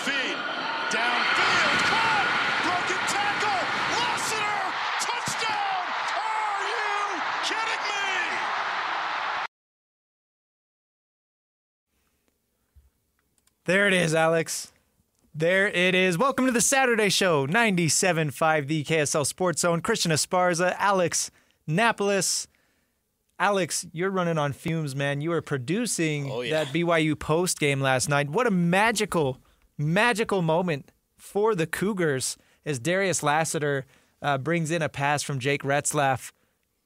feet. Downfield. Caught. Broken tackle. Lassiter. Touchdown. Are you kidding me? There it is, Alex. There it is. Welcome to the Saturday Show, 97.5, the KSL Sports Zone. Christian Esparza, Alex Napoles. Alex, you're running on fumes, man. You were producing that BYU post game last night. What a magical moment for the Cougars as Darius Lassiter brings in a pass from Jake Retzlaff.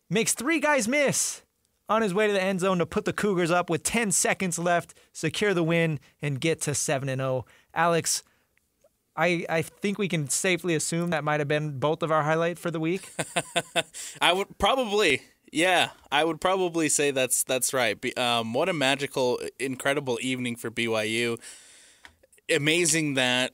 Makes three guys miss on his way to the end zone to put the Cougars up with 10 seconds left, secure the win, and get to 7-0. Alex, I think we can safely assume that might have been both of our highlight for the week. I would probably say that's right. What a magical, incredible evening for BYU. Amazing that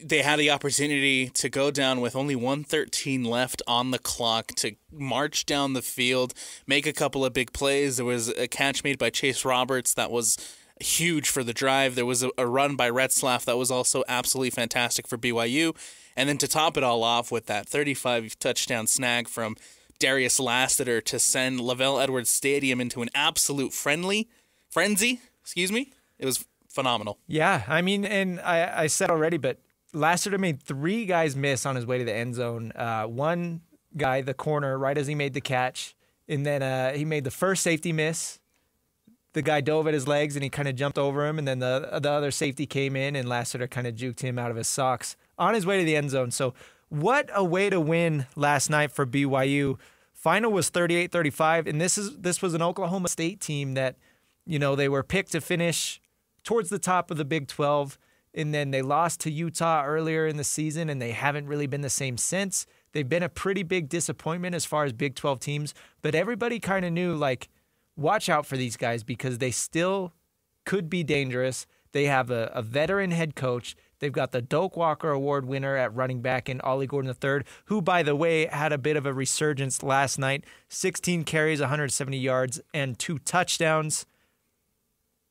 they had the opportunity to go down with only 1:13 left on the clock to march down the field, make a couple of big plays. There was a catch made by Chase Roberts that was huge for the drive. There was a run by Retzlaff that was also absolutely fantastic for BYU. And then to top it all off with that 35-touchdown snag from Darius Lassiter to send Lavelle Edwards Stadium into an absolute frenzy. It was phenomenal. Yeah, I mean, and I said already, but Lassiter made three guys miss on his way to the end zone. One guy, the corner, right as he made the catch, and then he made the first safety miss. The guy dove at his legs, and he kind of jumped over him, and then the other safety came in, and Lassiter kind of juked him out of his socks on his way to the end zone. So what a way to win last night for BYU. Final was 38-35, and this was an Oklahoma State team that, you know, they were picked to finish towards the top of the Big 12, and then they lost to Utah earlier in the season, and they haven't really been the same since. They've been a pretty big disappointment as far as Big 12 teams, but everybody kind of knew, like, watch out for these guys because they still could be dangerous. They have a veteran head coach. They've got the Doak Walker Award winner at running back in Ollie Gordon III, who, by the way, had a bit of a resurgence last night. 16 carries, 170 yards, and 2 touchdowns.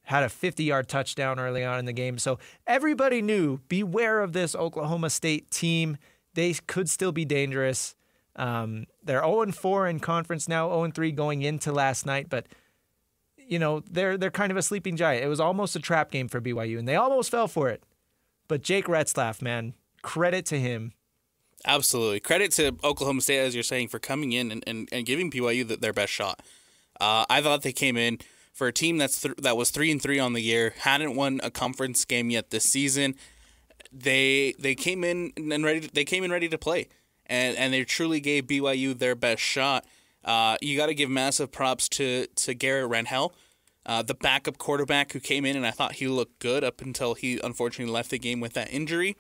Had a 50-yard touchdown early on in the game. So everybody knew, beware of this Oklahoma State team. They could still be dangerous. They're 0-4 in conference now, 0-3 going into last night, but you know, they're kind of a sleeping giant. It was almost a trap game for BYU, and they almost fell for it. But Jake Retzlaff, man, credit to him. Absolutely. Credit to Oklahoma State, as you're saying, for coming in and giving BYU their best shot. I thought they came in for a team that was 3-3 on the year, hadn't won a conference game yet this season. They came in ready to play. And they truly gave BYU their best shot. You got to give massive props to Garrett Rangel, the backup quarterback who came in, and I thought he looked good up until he unfortunately left the game with that injury.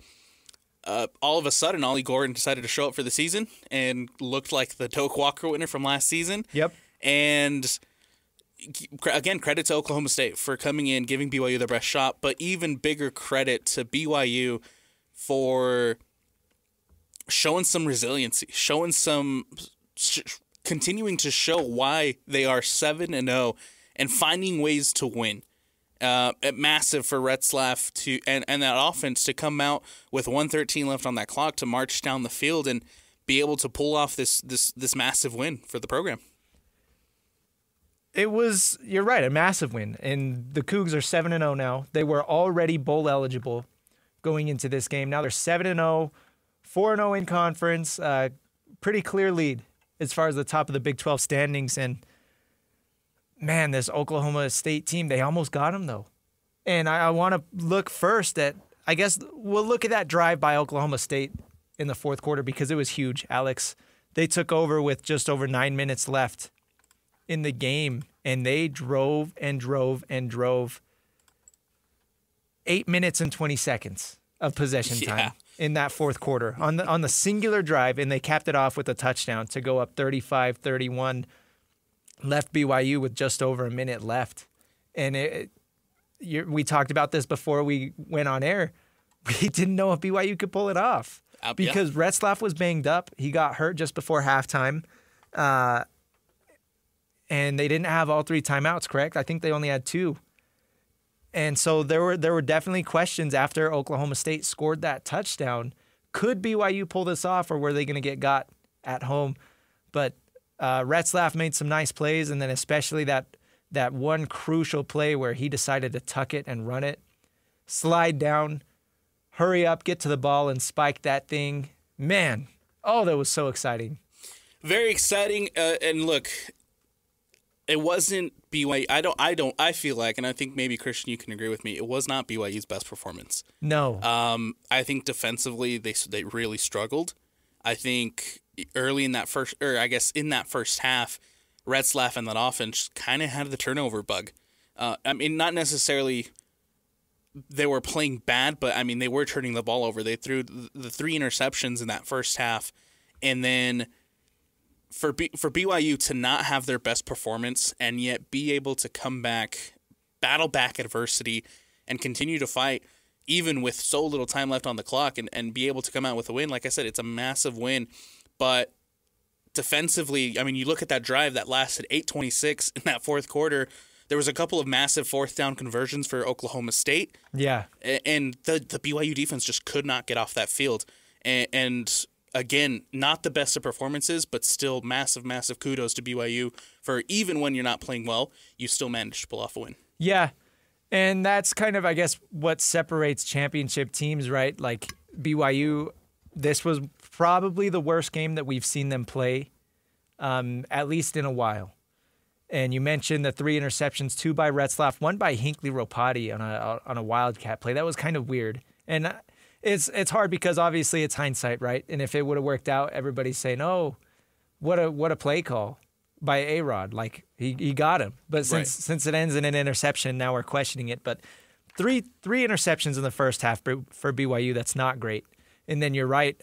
All of a sudden, Ollie Gordon decided to show up for the season and looked like the Doak Walker winner from last season. Yep. And again, credit to Oklahoma State for coming in, giving BYU their best shot, but even bigger credit to BYU for showing some resiliency, continuing to show why they are 7-0 and finding ways to win. Massive for Retzlaff and that offense to come out with 1:13 left on that clock to march down the field and be able to pull off this massive win for the program. It was, you're right, a massive win. And the Cougs are 7-0 now. They were already bowl eligible going into this game. Now they're 7-0. 4-0 in conference, pretty clear lead as far as the top of the Big 12 standings. And, man, this Oklahoma State team, they almost got them, though. And I want to look first at, I guess we'll look at that drive by Oklahoma State in the fourth quarter because it was huge, Alex. They took over with just over 9 minutes left in the game, and they drove and drove and drove. 8 minutes and 20 seconds of possession time in that fourth quarter on the singular drive, and they capped it off with a touchdown to go up 35-31. Left BYU with just over a minute left. And we talked about this before we went on air. We didn't know if BYU could pull it off because Retzlaff was banged up. He got hurt just before halftime. And they didn't have all 3 timeouts, correct? I think they only had 2. And so there were definitely questions after Oklahoma State scored that touchdown. Could BYU pull this off, or were they going to get got at home? But Retzlaff made some nice plays, and then especially that one crucial play where he decided to tuck it and run it, slide down, hurry up, get to the ball, and spike that thing. Man, that was so exciting. Very exciting. And look, it wasn't BYU. I feel like, and I think maybe Christian, you can agree with me, it was not BYU's best performance. No. I think defensively they really struggled. I think early in that first half, Retzlaff and that offense kind of had the turnover bug. I mean, not necessarily they were playing bad, but I mean, they were turning the ball over. They threw the 3 interceptions in that first half, and then for BYU to not have their best performance and yet be able to come back, battle back adversity, and continue to fight even with so little time left on the clock and be able to come out with a win. Like I said, it's a massive win, but defensively, I mean, you look at that drive that lasted 8:26 in that fourth quarter. There was a couple of massive fourth down conversions for Oklahoma State. Yeah. And the BYU defense just could not get off that field. And again, not the best of performances, but still massive, massive kudos to BYU for even when you're not playing well, you still managed to pull off a win. Yeah. And that's kind of, I guess, what separates championship teams, right? Like BYU, this was probably the worst game that we've seen them play, at least in a while. And you mentioned the 3 interceptions, 2 by Retzlaff, 1 by Hinckley Ropati on a Wildcat play. That was kind of weird. And it's hard because obviously it's hindsight, right? And if it would have worked out, everybody's saying, "Oh, what a play call by A-Rod." Like he got him. But since it ends in an interception, now we're questioning it. But three interceptions in the first half for BYU, that's not great. And then you're right,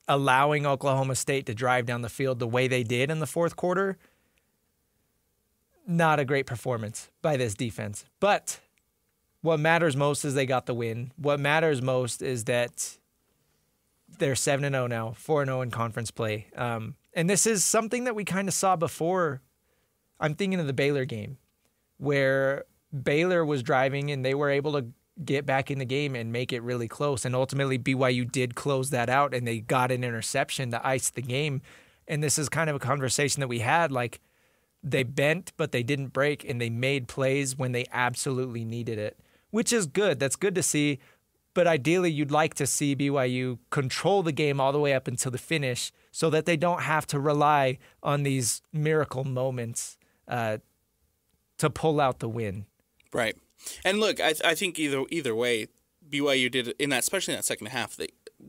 allowing Oklahoma State to drive down the field the way they did in the fourth quarter, not a great performance by this defense. But what matters most is they got the win. What matters most is that they're 7-0 now, 4-0 in conference play. And this is something that we kind of saw before. I'm thinking of the Baylor game, where Baylor was driving and they were able to get back in the game and make it really close. And ultimately, BYU did close that out, and they got an interception to ice the game. And this is kind of a conversation that we had, like, they bent, but they didn't break, and they made plays when they absolutely needed it, which is good. That's good to see. But ideally, you'd like to see BYU control the game all the way up until the finish so that they don't have to rely on these miracle moments to pull out the win. Right. And look, I think either way, BYU did in that, especially in that second half.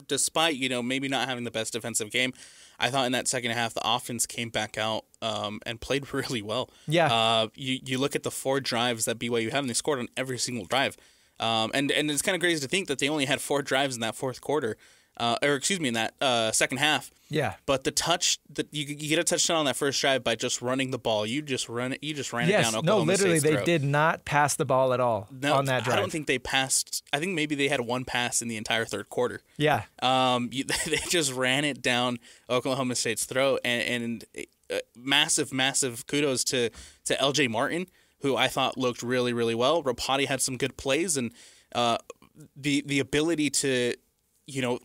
Despite maybe not having the best defensive game, I thought in that second half the offense came back out and played really well. Yeah. You look at the 4 drives that BYU had, and they scored on every single drive. And it's kind of crazy to think that they only had 4 drives in that fourth quarter, in that second half. Yeah. But you get a touchdown on that first drive by just running the ball. You just ran it down Oklahoma State's throat. They did not pass the ball at all on that drive. I don't think they passed. I think maybe they had 1 pass in the entire third quarter. Yeah. They just ran it down Oklahoma State's throat, and massive, massive kudos to LJ Martin, who I thought looked really, really well. Ropati had some good plays, and the ability to.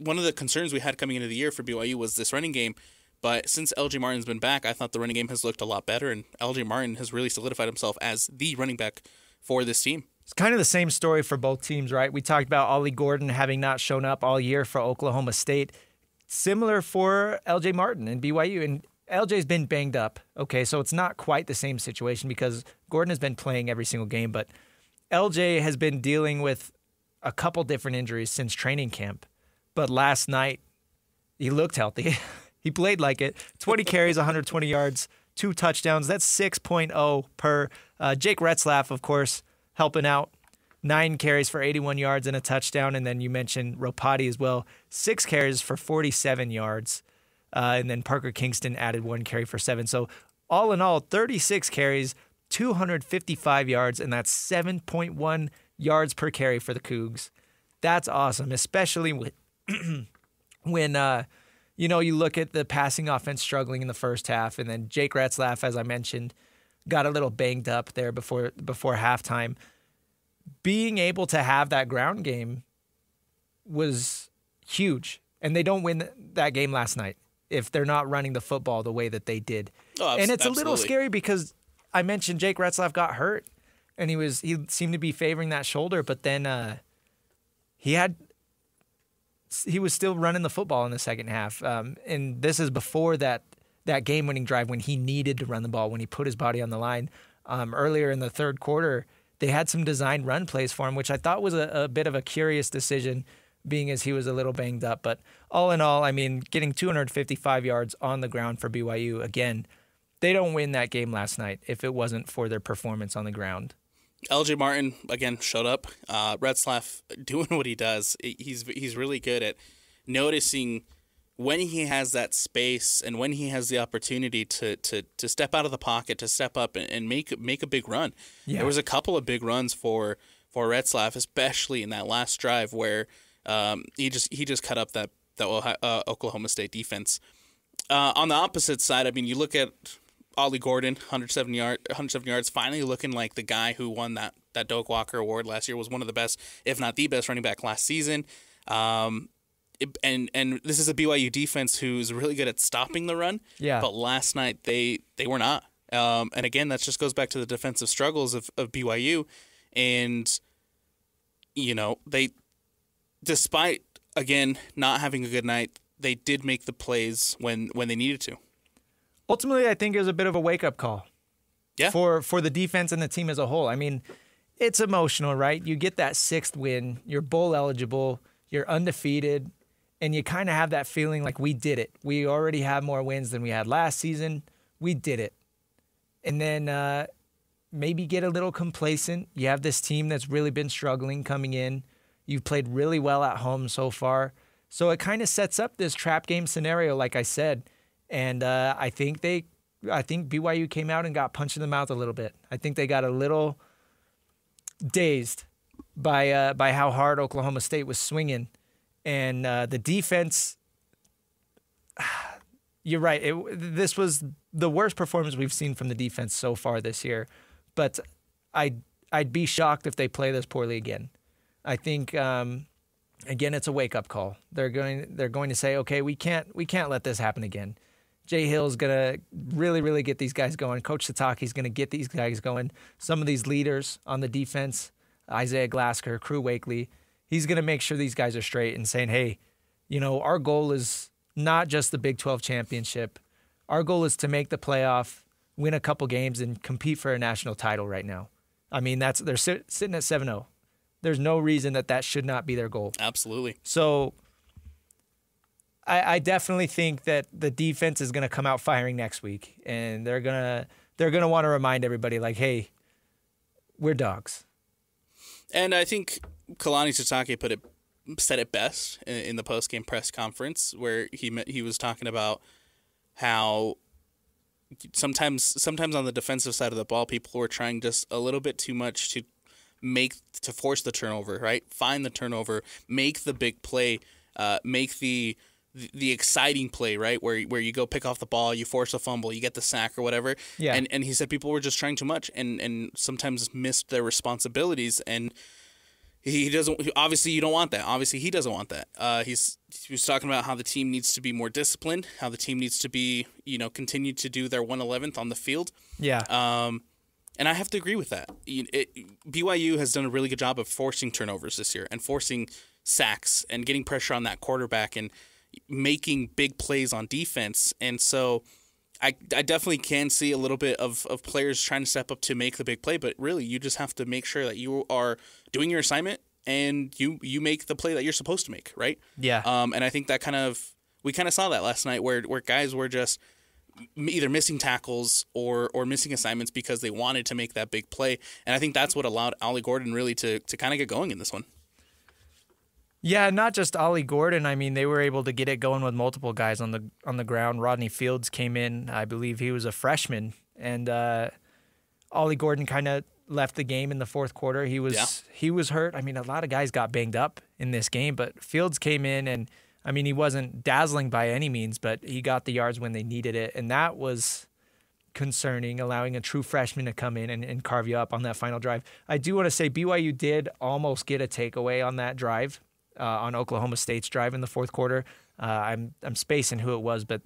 One of the concerns we had coming into the year for BYU was this running game, but since LJ Martin's been back, I thought the running game has looked a lot better, and LJ Martin has really solidified himself as the running back for this team. It's kind of the same story for both teams, right? We talked about Ollie Gordon having not shown up all year for Oklahoma State. Similar for LJ Martin and BYU, and LJ's been banged up. Okay, so it's not quite the same situation because Gordon has been playing every single game, but LJ has been dealing with a couple different injuries since training camp. But last night, he looked healthy. He played like it. 20 carries, 120 yards, 2 touchdowns. That's 6.0 per. Jake Retzlaff, of course, helping out. 9 carries for 81 yards and a touchdown. And then you mentioned Ropati as well. 6 carries for 47 yards. And then Parker Kingston added 1 carry for 7. So all in all, 36 carries, 255 yards, and that's 7.1 yards per carry for the Cougs. That's awesome, especially with when you look at the passing offense struggling in the first half, and then Jake Retzlaff, as I mentioned, got a little banged up there before halftime. Being able to have that ground game was huge, and they don't win that game last night if they're not running the football the way that they did. Oh, and it's absolutely. a little scary because I mentioned Jake Retzlaff got hurt, and he seemed to be favoring that shoulder, but then he was still running the football in the second half, and this is before that game-winning drive when he needed to run the ball, when he put his body on the line. Earlier in the third quarter, they had some designed run plays for him, which I thought was a bit of a curious decision, being as he was a little banged up. But all in all, I mean, getting 255 yards on the ground for BYU, again, they don't win that game last night if it wasn't for their performance on the ground. LJ Martin, again, showed up. Retzlaff doing what he does. He's really good at noticing when he has that space and when he has the opportunity to step out of the pocket, to step up and make a big run. Yeah. There was a couple of big runs for Retzlaff, especially in that last drive where he just cut up that Oklahoma State defense. On the opposite side, I mean, you look at Ollie Gordon, 107 yards, finally looking like the guy who won that Doak Walker Award last year, was one of the best, if not the best, running back last season. And this is a BYU defense who's really good at stopping the run. Yeah. But last night they were not. And again, that just goes back to the defensive struggles of BYU. And, you know, they, despite, again, not having a good night, they did make the plays when they needed to. Ultimately, I think it was a bit of a wake-up call. Yeah. For the defense and the team as a whole. I mean, it's emotional, right? You get that 6th win, you're bowl eligible, you're undefeated, and you kind of have that feeling like we did it. We already have more wins than we had last season. We did it. And then maybe get a little complacent. You have this team that's really been struggling coming in. You've played really well at home so far. So it kind of sets up this trap game scenario, like I said. And I think BYU came out and got punched in the mouth a little bit. I think they got a little dazed by how hard Oklahoma State was swinging. And the defense, you're right. This was the worst performance we've seen from the defense so far this year. But I'd be shocked if they play this poorly again. I think again, it's a wake up call. They're going to say, okay, we can't let this happen again. Jay Hill's gonna really get these guys going. Coach Satake's gonna get these guys going. Some of these leaders on the defense, Isaiah Glasker, Crew Wakely, he's gonna make sure these guys are straight and saying, hey, you know, our goal is not just the Big 12 championship. Our goal is to make the playoff, win a couple games, and compete for a national title right now. I mean, they're sitting at 7-0. There's no reason that should not be their goal. Absolutely. So I definitely think that the defense is going to come out firing next week, and they're gonna want to remind everybody, like, hey, we're dogs. And I think Kalani Sitake said it best in the post-game press conference, where he was talking about how sometimes on the defensive side of the ball, people were trying just a little bit too much to force the turnover, right? Find the turnover, make the big play, make the exciting play, right? Where you go pick off the ball, you force a fumble, you get the sack or whatever. Yeah. And he said people were just trying too much and sometimes missed their responsibilities. And he doesn't. Obviously, you don't want that. Obviously, he doesn't want that. He was talking about how the team needs to be more disciplined, how the team needs to be, continue to do their 111th on the field. Yeah. And I have to agree with that. BYU has done a really good job of forcing turnovers this year and forcing sacks and getting pressure on that quarterback and making big plays on defense. And so I definitely can see a little bit of players trying to step up to make the big play, but really you just have to make sure that you are doing your assignment and you make the play that you're supposed to make, right? Yeah. And I think that we kind of saw that last night where guys were just either missing tackles or missing assignments because they wanted to make that big play. And I think that's what allowed Ollie Gordon really to kind of get going in this one. Yeah, not just Ollie Gordon. I mean, they were able to get it going with multiple guys on the ground. Rodney Fields came in. I believe he was a freshman. And Ollie Gordon kind of left the game in the fourth quarter. He was hurt. I mean, a lot of guys got banged up in this game, but Fields came in and, I mean, he wasn't dazzling by any means, but he got the yards when they needed it. And that was concerning, allowing a true freshman to come in and carve you up on that final drive. I do want to say BYU did almost get a takeaway on that drive, on Oklahoma State's drive in the fourth quarter. I'm spacing who it was, but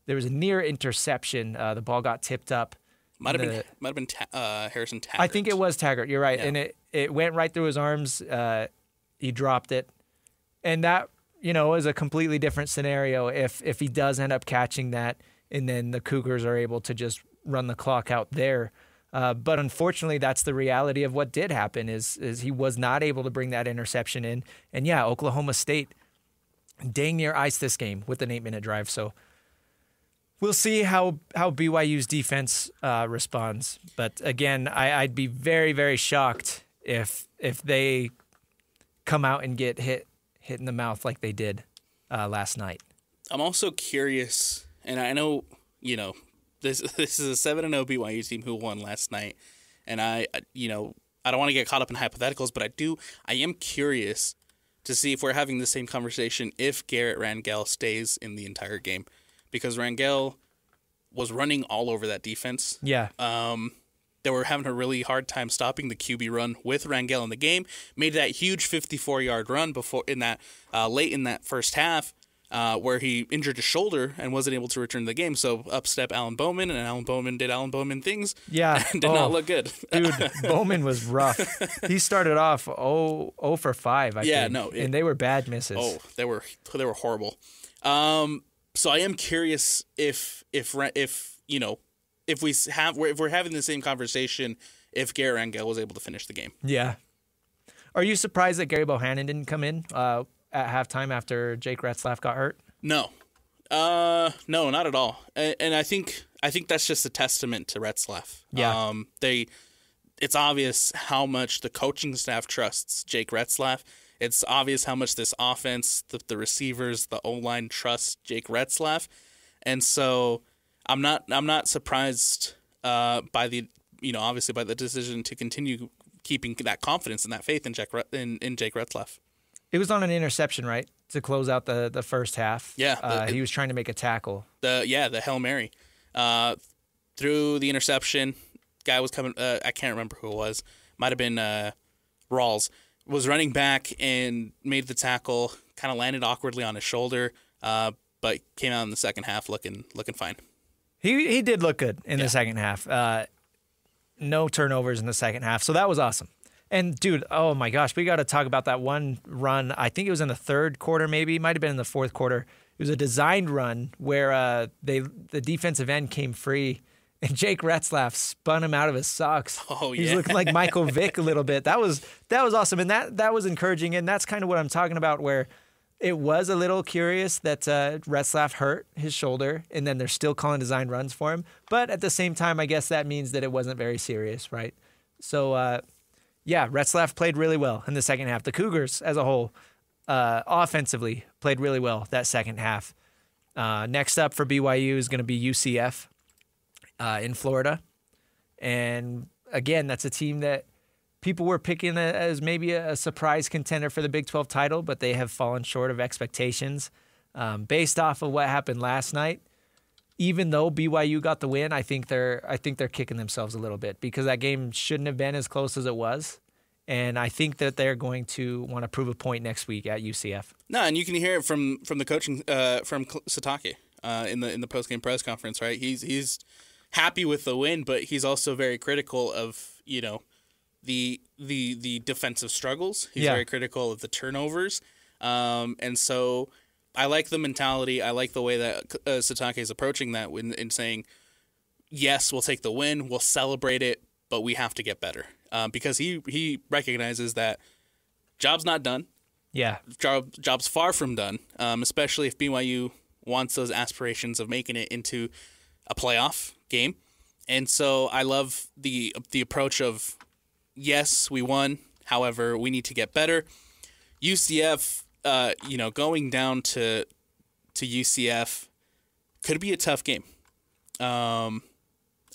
there was a near interception. The ball got tipped up. Might have been Harrison Taggart. I think it was Taggart. You're right, and it went right through his arms. He dropped it, and that is a completely different scenario if he does end up catching that, and then the Cougars are able to just run the clock out there. But unfortunately, that's the reality of what did happen. Is he was not able to bring that interception in, and Oklahoma State dang near iced this game with an 8-minute drive. So we'll see how BYU's defense responds. But again, I'd be very, very shocked if they come out and get hit in the mouth like they did last night. I'm also curious, and I know this is a 7-0 BYU team who won last night, and I don't want to get caught up in hypotheticals, but I am curious to see if we're having the same conversation if Garrett Rangel stays in the entire game, because Rangel was running all over that defense. Yeah. They were having a really hard time stopping the QB run with Rangel in the game. Made that huge 54-yard run late in that first half, where he injured his shoulder and wasn't able to return to the game. So up step Alan Bowman, and Alan Bowman did Alan Bowman things. Yeah, and did not look good. Dude, Bowman was rough. He started off 0 for 5. I think. And they were bad misses. Oh, they were horrible. So I am curious if we're having the same conversation if Garrett Rangel was able to finish the game. Yeah. Are you surprised that Gary Bohannon didn't come in at halftime after Jake Retzlaff got hurt? No. No, not at all. And I think that's just a testament to Retzlaff. Yeah. It's obvious how much the coaching staff trusts Jake Retzlaff. It's obvious how much this offense, the receivers, the O-line trust Jake Retzlaff. And so I'm not surprised by the obviously by the decision to continue keeping that confidence and that faith in Jake Retzlaff. It was on an interception, right, to close out the first half. Yeah, he was trying to make a tackle. The Hail Mary, through the interception. Guy was coming. I can't remember who it was. Might have been Rawls. Was running back and made the tackle. Kind of landed awkwardly on his shoulder, but came out in the second half looking fine. He did look good in the second half. No turnovers in the second half, so that was awesome. And, dude, oh, my gosh, we got to talk about that one run. I think it was in the third quarter maybe. It might have been in the fourth quarter. It was a designed run where the defensive end came free, and Jake Retzlaff spun him out of his socks. Oh, yeah. He's looking like Michael Vick a little bit. That was awesome, and that was encouraging, and that's kind of what I'm talking about, where it was a little curious that Retzlaff hurt his shoulder, and then they're still calling design runs for him. But at the same time, I guess that means that it wasn't very serious, right? So, Retzlaff played really well in the second half. The Cougars, as a whole, offensively, played really well that second half. Next up for BYU is going to be UCF in Florida. And, again, that's a team that people were picking as maybe a surprise contender for the Big 12 title, but they have fallen short of expectations. Based off of what happened last night, even though BYU got the win, I think they're kicking themselves a little bit because that game shouldn't have been as close as it was. And I think that they're going to want to prove a point next week at UCF. No, and you can hear it from the coaching from Satake in the post game press conference, right? He's happy with the win, but he's also very critical of the defensive struggles. He's very critical of the turnovers, and so I like the mentality. I like the way that Satake is approaching that in saying, yes, we'll take the win, we'll celebrate it, but we have to get better. Because he recognizes that job's not done. Yeah. Job's far from done, especially if BYU wants those aspirations of making it into a playoff game. And so I love the approach of, yes, we won. However, we need to get better. UCF, going down to UCF could be a tough game. And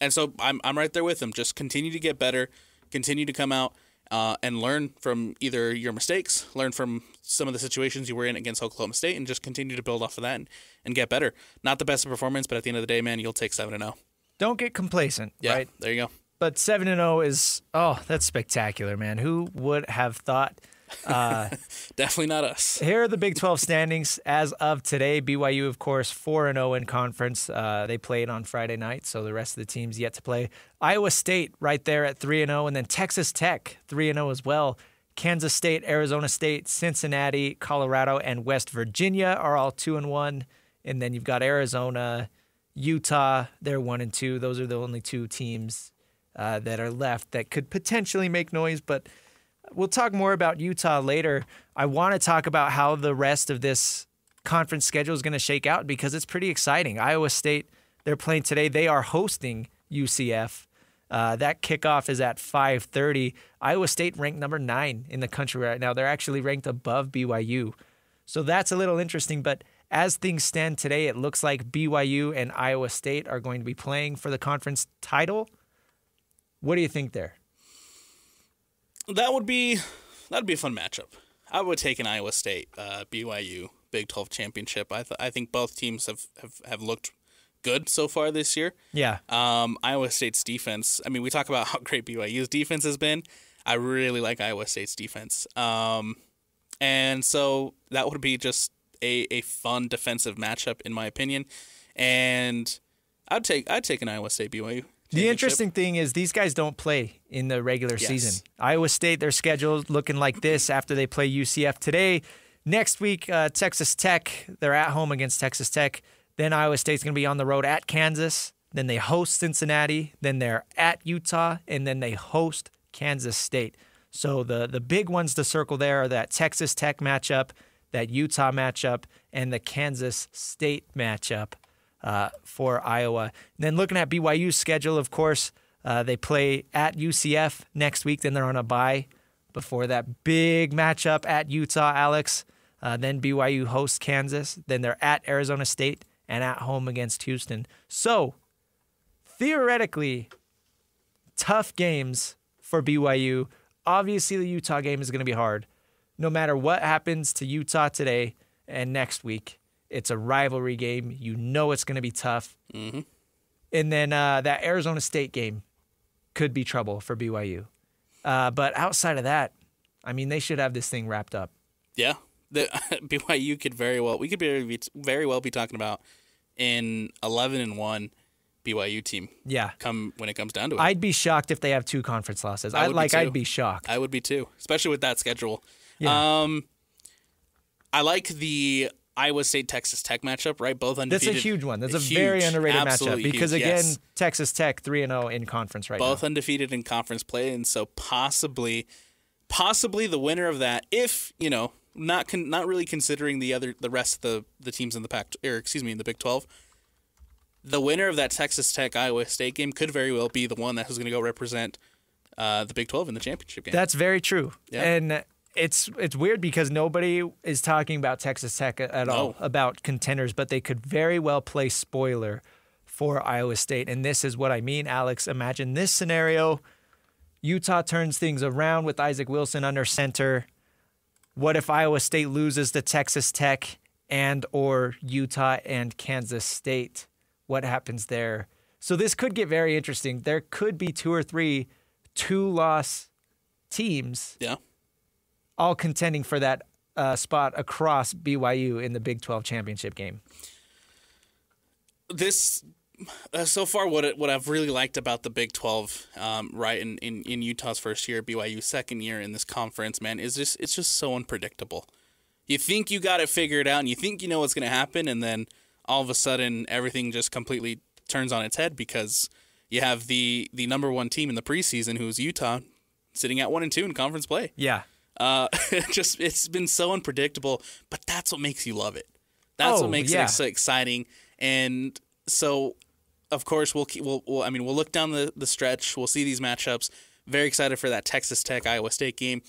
so I'm right there with them. Just continue to get better. Continue to come out and learn from either your mistakes, learn from some of the situations you were in against Oklahoma State, and just continue to build off of that and get better. Not the best performance, but at the end of the day, man, you'll take 7-0. Don't get complacent, Yeah, right? there you go. But 7-0 is, that's spectacular, man. Who would have thought? Definitely not us. Here are the Big 12 standings as of today. BYU, of course, 4-0 in conference. They played on Friday night, so the rest of the teams yet to play. Iowa State right there at 3-0, and then Texas Tech 3-0 as well. Kansas State, Arizona State, Cincinnati, Colorado, and West Virginia are all 2-1. And then you've got Arizona, Utah, they're 1-2. Those are the only two teams that are left that could potentially make noise, but we'll talk more about Utah later. I want to talk about how the rest of this conference schedule is going to shake out because it's pretty exciting. Iowa State, they're playing today. They are hosting UCF. That kickoff is at 5:30. Iowa State ranked number 9 in the country right now. They're actually ranked above BYU. So that's a little interesting. But as things stand today, it looks like BYU and Iowa State are going to be playing for the conference title. What do you think there? That'd be a fun matchup. I would take an Iowa State BYU Big 12 championship. I think both teams have looked good so far this year. Yeah. Iowa State's defense. I mean, we talk about how great BYU's defense has been. I really like Iowa State's defense. And so that would be just a fun defensive matchup in my opinion. And I'd take an Iowa State BYU. The interesting thing is these guys don't play in the regular season. Iowa State, their schedule looking like this after they play UCF today. Next week, Texas Tech, they're at home against Texas Tech. Then Iowa State's going to be on the road at Kansas. Then they host Cincinnati. Then they're at Utah. And then they host Kansas State. So the big ones to circle there are that Texas Tech matchup, that Utah matchup, and the Kansas State matchup for Iowa. And then looking at BYU's schedule, of course, they play at UCF next week. Then they're on a bye before that big matchup at Utah, Alex. Then BYU hosts Kansas. Then they're at Arizona State and at home against Houston. So, theoretically, tough games for BYU. Obviously, the Utah game is going to be hard. No matter what happens to Utah today and next week, it's a rivalry game. You know it's going to be tough. Mm-hmm. And then that Arizona State game could be trouble for BYU. But outside of that, I mean, they should have this thing wrapped up. Yeah. The BYU could very well be talking about an 11-1 BYU team. Yeah. When it comes down to it. I'd be shocked if they have 2 conference losses. I'd be shocked. I would be too, especially with that schedule. Yeah. I like the Iowa State Texas Tech matchup, right? Both undefeated. That's a huge one. That's a very underrated matchup because huge, again, Texas Tech 3-0 in conference right now. Both undefeated in conference play, and so possibly the winner of that, if not really considering the rest of the teams in in the Big 12. The winner of that Texas Tech Iowa State game could very well be the one that is going to go represent the Big 12 in the championship game. That's very true. Yeah. And it's weird because nobody is talking about Texas Tech at all, about contenders, but they could very well play spoiler for Iowa State. And this is what I mean, Alex. Imagine this scenario. Utah turns things around with Isaac Wilson under center. What if Iowa State loses to Texas Tech and or Utah and Kansas State? What happens there? So this could get very interesting. There could be 2 or 3 2-loss teams. Yeah. All contending for that spot across BYU in the Big 12 championship game. This so far, what I've really liked about the Big 12, right in Utah's first year, BYU's second year in this conference, man, is it's just so unpredictable. You think you got it figured out, and you think you know what's going to happen, and then all of a sudden everything just completely turns on its head because you have the number 1 team in the preseason, who's Utah, sitting at 1-2 in conference play. Yeah. It's been so unpredictable, but that's what makes you love it. That's what makes it so exciting. And so, of course, we'll look down the stretch. We'll see these matchups. Very excited for that Texas Tech Iowa State game.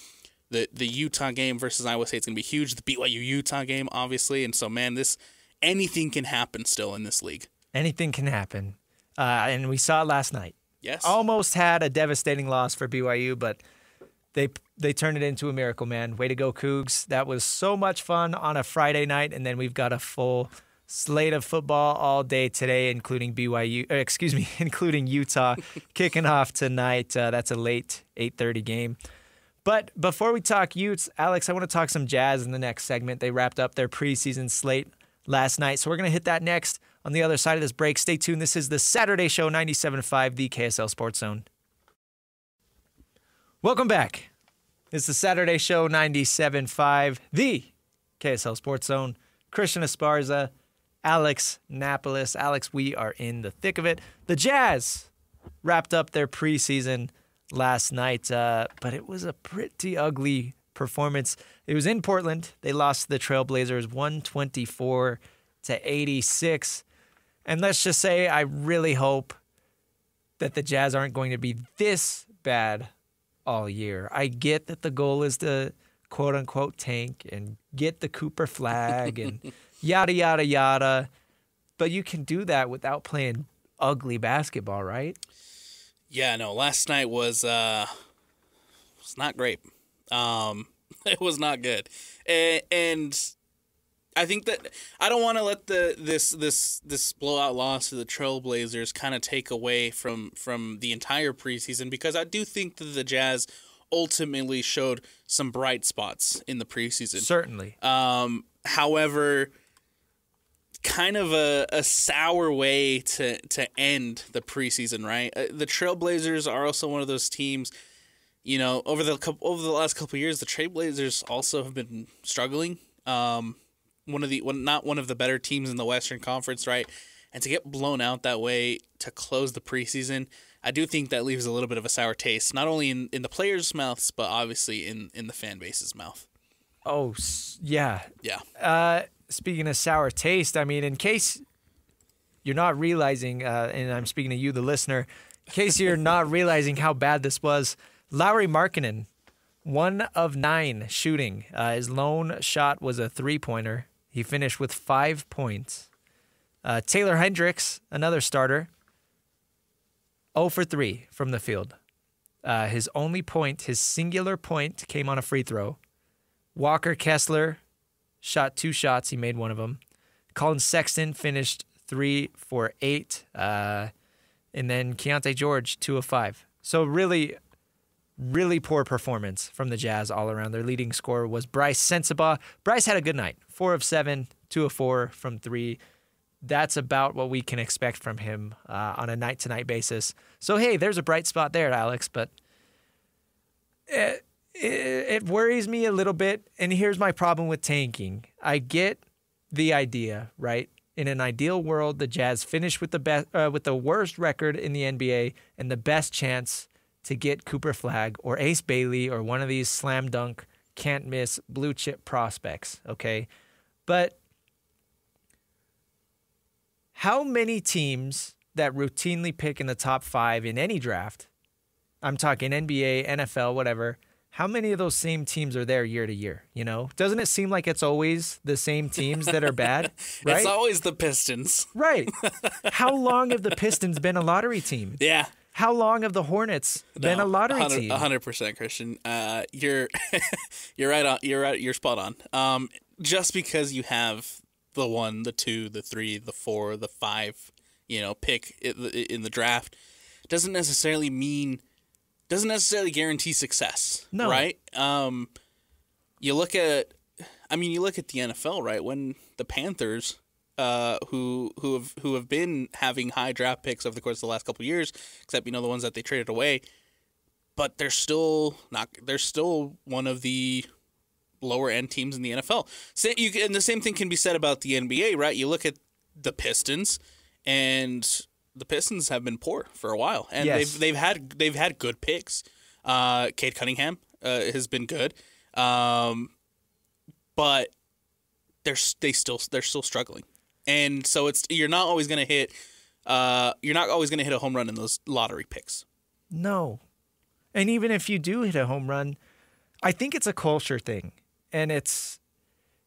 The Utah game versus Iowa State is going to be huge. The BYU Utah game, obviously. And so, man, anything can happen still in this league. Anything can happen. And we saw it last night. Yes. Almost had a devastating loss for BYU, but they turned it into a miracle, man. Way to go, Cougs. That was so much fun on a Friday night, and then we've got a full Slate of football all day today, including including Utah, kicking off tonight. That's a late 8:30 game. But before we talk Utes, Alex, I want to talk some Jazz in the next segment. They wrapped up their preseason slate last night, so we're going to hit that next on the other side of this break. Stay tuned. This is the Saturday Show, 97.5, the KSL Sports Zone. Welcome back. It's the Saturday Show, 97.5, the KSL Sports Zone. Christian Esparza, Alex Napoles. Alex, we are in the thick of it. The Jazz wrapped up their preseason last night, but it was a pretty ugly performance. It was in Portland. They lost to the Trailblazers 124-86. And let's just say I really hope that the Jazz aren't going to be this bad all year. I get that the goal is to quote-unquote tank and get the Cooper flag and yada, yada, yada. But you can do that without playing ugly basketball, right? Yeah, no, last night was not great. It was not good. And I think that I don't want to let this blowout loss to the Trailblazers kind of take away from the entire preseason, because I do think that the Jazz ultimately showed some bright spots in the preseason. Certainly. However, kind of a sour way to end the preseason, right? The Trailblazers are also one of those teams, you know, over the last couple of years, the Trailblazers also have been struggling. Not one of the better teams in the Western Conference, right? And to get blown out that way to close the preseason, I do think that leaves a little bit of a sour taste, not only in the players' mouths, but obviously in the fan base's mouth. Oh, yeah. Yeah. Speaking of sour taste, I mean, in case you're not realizing, and I'm speaking to you, the listener, in case you're not realizing how bad this was, Lauri Markkanen, 1 of 9 shooting. His lone shot was a three-pointer. He finished with 5 points. Taylor Hendricks, another starter, 0 for 3 from the field. His only point, his singular point, came on a free throw. Walker Kessler shot 2 shots. He made one of them. Colin Sexton finished 3 for 8. And then Keontae George, 2 of 5. So really, really poor performance from the Jazz all around. Their leading scorer was Bryce Sensabaugh. Bryce had a good night. 4 of 7, 2 of 4 from 3. That's about what we can expect from him on a night-to-night basis. So, hey, there's a bright spot there, Alex, but it worries me a little bit, and here's my problem with tanking. I get the idea, right? In an ideal world, the Jazz finish with the worst record in the NBA and the best chance to get Cooper Flag or Ace Bailey or one of these slam dunk, can't miss blue chip prospects, okay? But how many teams that routinely pick in the top 5 in any draft, I'm talking NBA, NFL, whatever, how many of those same teams are there year to year, you know? Doesn't it seem like it's always the same teams that are bad, right? It's always the Pistons. Right. How long have the Pistons been a lottery team? Yeah. How long have the Hornets been a lottery team? 100%, Christian. You're right on. You're right. You're spot on. Just because you have the 1, the 2, the 3, the 4, the 5, pick in the draft, doesn't necessarily guarantee success. No. Right? You look at the NFL, right? When the Panthers, who have been having high draft picks over the course of the last couple of years, except the ones that they traded away, but they're still one of the lower end teams in the NFL. And the same thing can be said about the NBA, right? You look at the Pistons, and the Pistons have been poor for a while, and yes. they've had good picks. Cade Cunningham has been good, but they're still struggling, and so you're not always going to hit a home run in those lottery picks. No, and even if you do hit a home run, I think it's a culture thing, and it's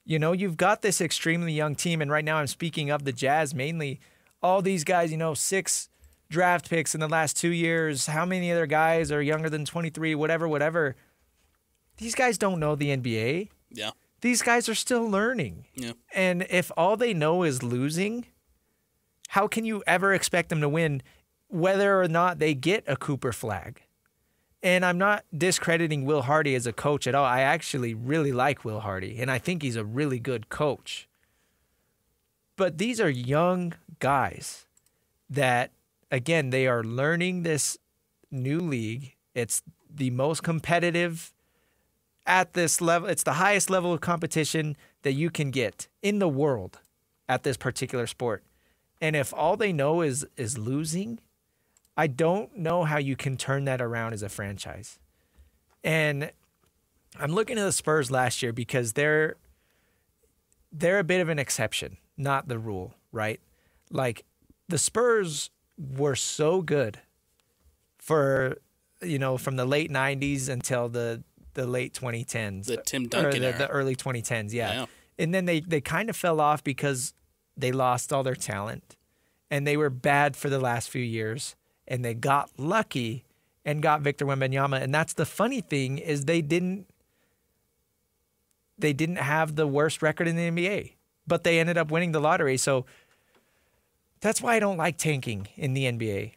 you've got this extremely young team, and right now I'm speaking of the Jazz mainly. All these guys, 6 draft picks in the last 2 years. How many other guys are younger than 23, whatever. These guys don't know the NBA. Yeah. These guys are still learning. Yeah. And if all they know is losing, how can you ever expect them to win whether or not they get a Cooper flag? And I'm not discrediting Will Hardy as a coach at all. I actually really like Will Hardy, and I think he's a really good coach. But these are young guys that, again, they are learning this new league. It's the most competitive at this level. It's the highest level of competition that you can get in the world at this particular sport. And if all they know is losing, I don't know how you can turn that around as a franchise. And I'm looking at the Spurs last year because they're a bit of an exception, not the rule, right? Like, the Spurs were so good for, from the late 90s until the late 2010s. The Tim Duncan or era. the early 2010s, yeah. Yeah. And then they kind of fell off because they lost all their talent. And they were bad for the last few years. And they got lucky and got Victor Wembanyama. And that's the funny thing is they didn't have the worst record in the NBA, but they ended up winning the lottery. So that's why I don't like tanking in the NBA.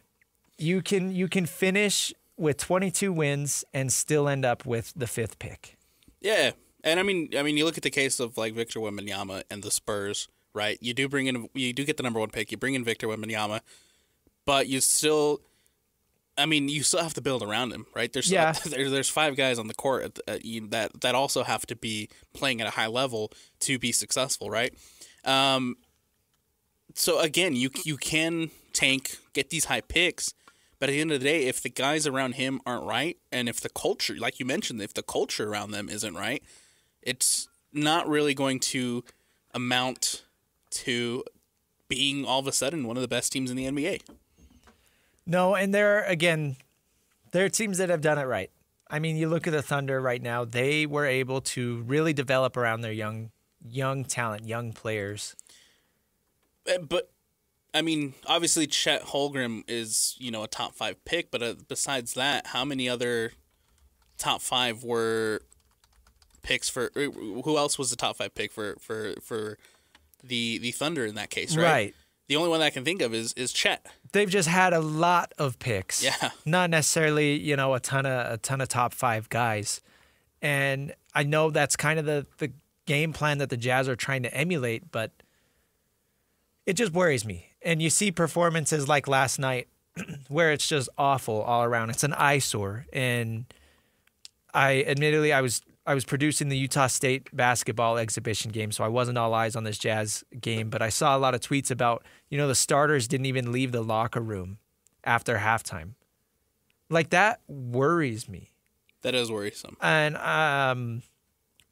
You can finish with 22 wins and still end up with the 5th pick. Yeah. And I mean, you look at the case of like Victor Wembanyama and the Spurs, right? You do get the number 1 pick. You bring in Victor Wembanyama. But you still have to build around him, right? There's 5 guys on the court that also have to be playing at a high level to be successful, right? So again, you can tank, get these high picks, but at the end of the day, if the guys around him aren't right, and if the culture, like you mentioned, if the culture around them isn't right, it's not really going to amount to being all of a sudden one of the best teams in the NBA. No, and there are teams that have done it right. I mean, you look at the Thunder right now, they were able to really develop around their young talent, young players. But, I mean, obviously Chet Holmgren is, a top 5 pick, but besides that, how many other top 5 were picks for, who else was the top 5 pick for the Thunder in that case, right? Right. The only one that I can think of is Chet. They've just had a lot of picks. Yeah. Not necessarily, a ton of top 5 guys. And I know that's kind of the game plan that the Jazz are trying to emulate, but it just worries me. And you see performances like last night where it's just awful all around. It's an eyesore. And I was producing the Utah State basketball exhibition game, so I wasn't all eyes on this Jazz game, but I saw a lot of tweets about, the starters didn't even leave the locker room after halftime. Like, that worries me. That is worrisome. And I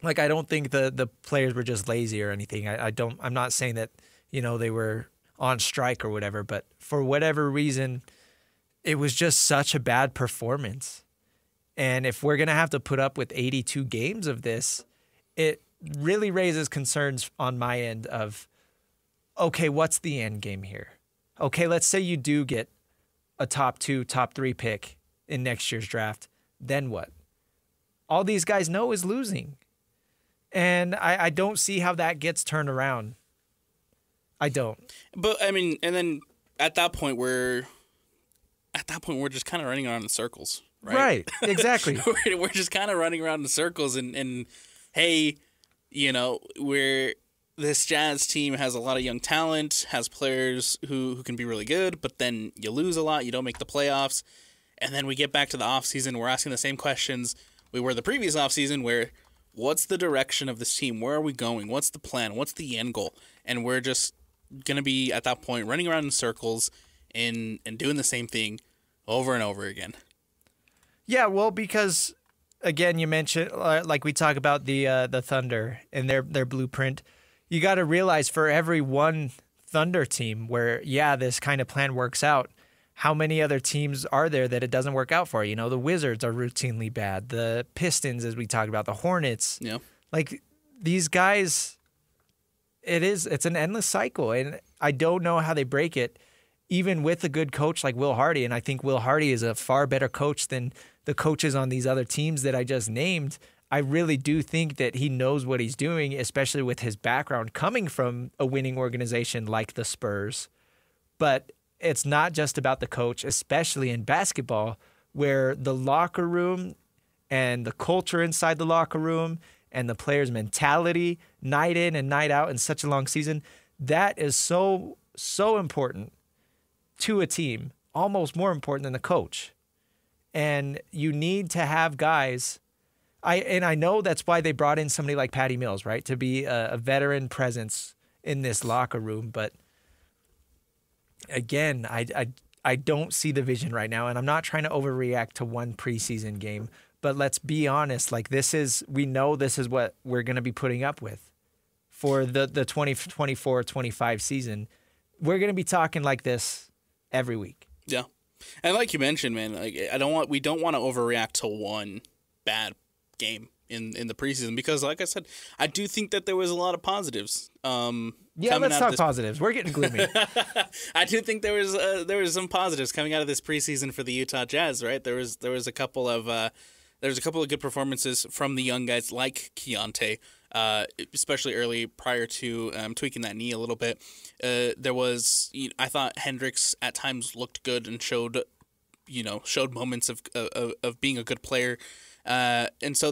don't think the players were just lazy or anything. I'm not saying that, they were on strike or whatever, but for whatever reason, it was just such a bad performance. And if we're going to have to put up with 82 games of this, it really raises concerns on my end of, okay, what's the end game here? Okay, let's say you do get a top 2, top 3 pick in next year's draft. Then what? All these guys know is losing. And I don't see how that gets turned around. I don't. But, I mean, and then at that point, we're just kind of running around in circles. Right, exactly. We're just kind of running around in circles, and hey, this Jazz team has a lot of young talent, has players who can be really good, but then you lose a lot, you don't make the playoffs, and then we get back to the offseason, we're asking the same questions we were the previous offseason, where what's the direction of this team? Where are we going? What's the plan? What's the end goal? And we're just going to be, at that point, running around in circles and doing the same thing over and over again. Yeah, well, because, again, you mentioned, like we talk about the Thunder and their blueprint, you got to realize for every one Thunder team where, this kind of plan works out, how many other teams are there that it doesn't work out for? The Wizards are routinely bad. The Pistons, as we talked about, the Hornets. Yeah. Like, these guys, it's an endless cycle, and I don't know how they break it, even with a good coach like Will Hardy, and I think Will Hardy is a far better coach than the coaches on these other teams that I just named. I really do think that he knows what he's doing, especially with his background coming from a winning organization like the Spurs. But it's not just about the coach, especially in basketball, where the locker room and the culture inside the locker room and the players' mentality, night in and night out in such a long season, that is so important to a team, almost more important than the coach. And you need to have guys. I know that's why they brought in somebody like Patty Mills, right, to be a veteran presence in this locker room. But again, I don't see the vision right now, and I'm not trying to overreact to one preseason game. But let's be honest, like we know this is what we're going to be putting up with for the 2024-25 season. We're going to be talking like this every week. Yeah. And like you mentioned, man, like we don't want to overreact to one bad game in the preseason because, like I said, I do think that there was a lot of positives. Let's talk positives. We're getting gloomy. I do think there was some positives coming out of this preseason for the Utah Jazz. Right, there was a couple of good performances from the young guys like Keontae, especially early prior to tweaking that knee a little bit. I thought Hendricks at times looked good and showed moments of being a good player. And so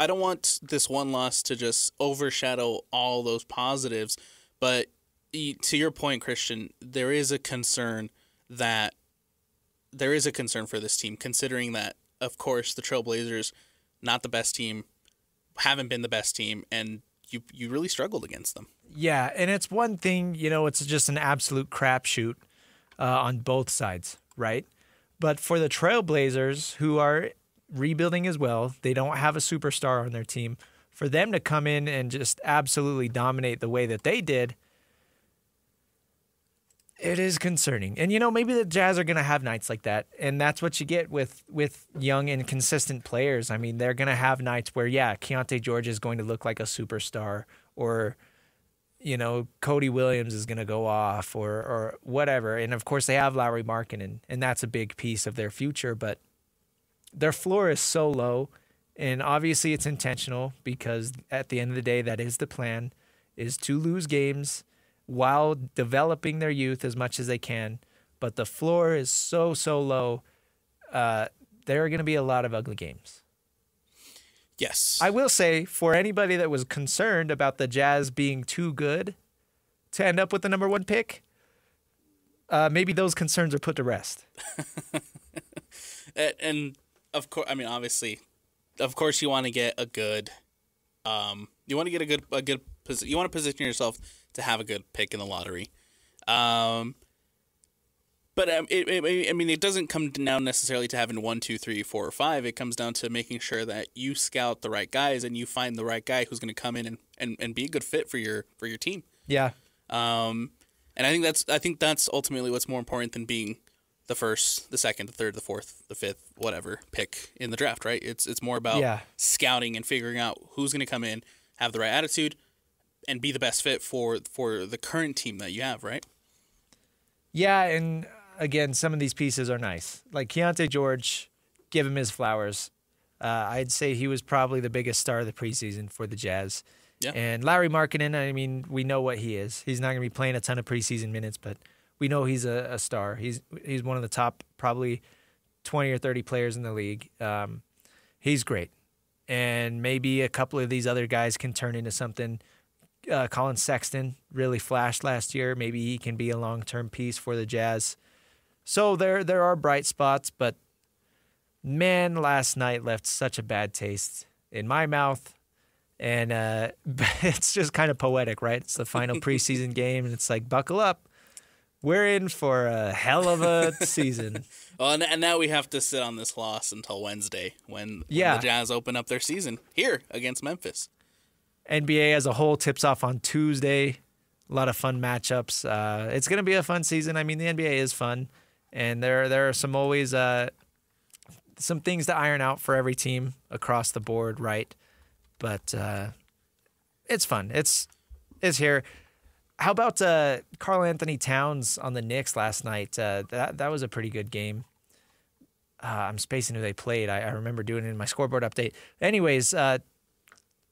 I don't want this one loss to just overshadow all those positives, but to your point, Christian, there is a concern for this team, considering that, of course, the Trailblazers, not the best team, haven't been the best team, and you really struggled against them. Yeah, and it's one thing, it's just an absolute crapshoot on both sides, right? But for the Trailblazers, who are rebuilding as well, they don't have a superstar on their team. For them to come in and just absolutely dominate the way that they did, it is concerning. And, maybe the Jazz are going to have nights like that, and that's what you get with young and consistent players. I mean, they're going to have nights where, Keontae George is going to look like a superstar, or Cody Williams is going to go off or whatever. And, of course, they have Lauri Markkanen, and that's a big piece of their future. But their floor is so low, and obviously it's intentional because at the end of the day, that is the plan, is to lose games while developing their youth as much as they can. But the floor is so low. There are going to be a lot of ugly games. Yes. I will say, for anybody that was concerned about the Jazz being too good to end up with the number one pick, maybe those concerns are put to rest. And of course, I mean, obviously, of course, you want to get a good, you want to position yourself to have a good pick in the lottery. But it doesn't come down necessarily to having 1, 2, 3, 4, or 5. It comes down to making sure that you scout the right guys and you find the right guy who's going to come in and be a good fit for your team. Yeah. And I think that's ultimately what's more important than being the first, the second, the third, the fourth, the fifth, whatever pick in the draft, right? It's more about scouting and figuring out who's going to come in, have the right attitude, and be the best fit for the current team that you have, right? Yeah, and again, some of these pieces are nice. Like Keontae George, give him his flowers. I'd say he was probably the biggest star of the preseason for the Jazz. Yeah. And Lauri Markkanen, I mean, we know what he is. He's not going to be playing a ton of preseason minutes, but we know he's a star. He's one of the top probably 20 or 30 players in the league. He's great. And maybe a couple of these other guys can turn into something. Colin Sexton really flashed last year. Maybe he can be a long-term piece for the Jazz. So there are bright spots, but man, last night left such a bad taste in my mouth. And it's just kind of poetic, right? It's the final preseason game, and it's like, buckle up. We're in for a hell of a season. Well, and now we have to sit on this loss until Wednesday when the Jazz open up their season here against Memphis. NBA as a whole tips off on Tuesday. A lot of fun matchups. It's going to be a fun season. I mean, the NBA is fun, and there are always some things to iron out for every team across the board, right? But it's fun. It's here. How about Karl Anthony Towns on the Knicks last night? That was a pretty good game. I'm spacing who they played. I remember doing it in my scoreboard update. Anyways,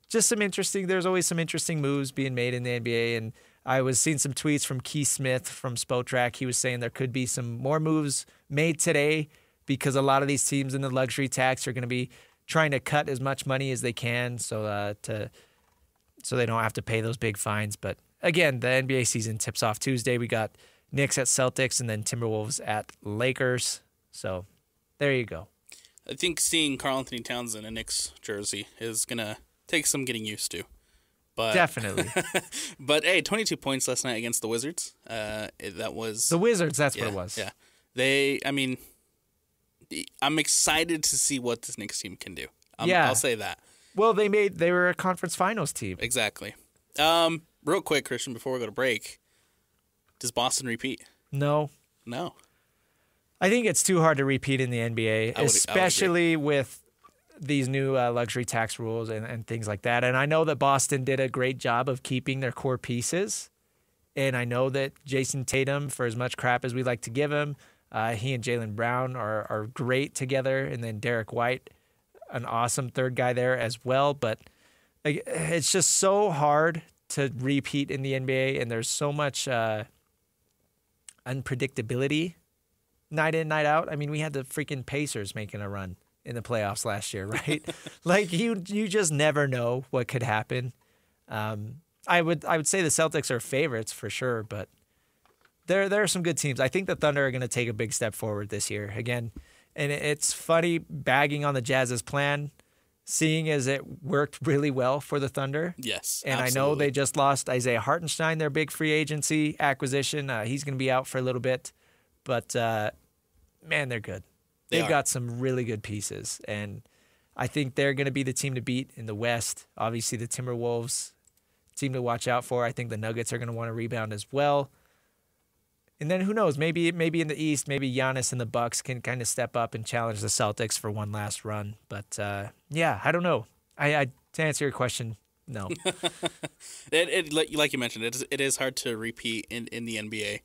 just there's always some interesting moves being made in the NBA. And I was seeing some tweets from Keith Smith from Spotrac. He was saying there could be some more moves made today because a lot of these teams in the luxury tax are going to be trying to cut as much money as they can so they don't have to pay those big fines. But again, the NBA season tips off Tuesday. We got Knicks at Celtics and then Timberwolves at Lakers. So there you go. I think seeing Karl Anthony Towns in a Knicks jersey is going to take some getting used to. But, definitely. But, hey, 22 points last night against the Wizards. That was... The Wizards, that's what it was. Yeah. I'm excited to see what this Knicks team can do. I'll say that. Well, they were a conference finals team. Exactly. Real quick, Christian, before we go to break, does Boston repeat? No. I think it's too hard to repeat in the NBA, especially with these new luxury tax rules and things like that. And I know that Boston did a great job of keeping their core pieces. And I know that Jason Tatum, for as much crap as we like to give him, he and Jaylen Brown are great together. And then Derek White, an awesome third guy there as well. But it's just so hard to repeat in the NBA. And there's so much unpredictability night in, night out. I mean, we had the freaking Pacers making a run in the playoffs last year, right? Like you just never know what could happen. I would say the Celtics are favorites for sure, but there are some good teams. I think the Thunder are going to take a big step forward this year again, and it's funny bagging on the Jazz's plan, seeing as it worked really well for the Thunder. Yes, and absolutely. I know they just lost Isaiah Hartenstein, their big free agency acquisition. He's going to be out for a little bit, but man, they're good. They've got some really good pieces, and I think they're going to be the team to beat in the West. Obviously, the Timberwolves, team to watch out for. I think the Nuggets are going to want to rebound as well. And then who knows? Maybe in the East, maybe Giannis and the Bucks can kind of step up and challenge the Celtics for one last run. But yeah, I don't know. To answer your question, no. Like you mentioned, it is hard to repeat in the NBA.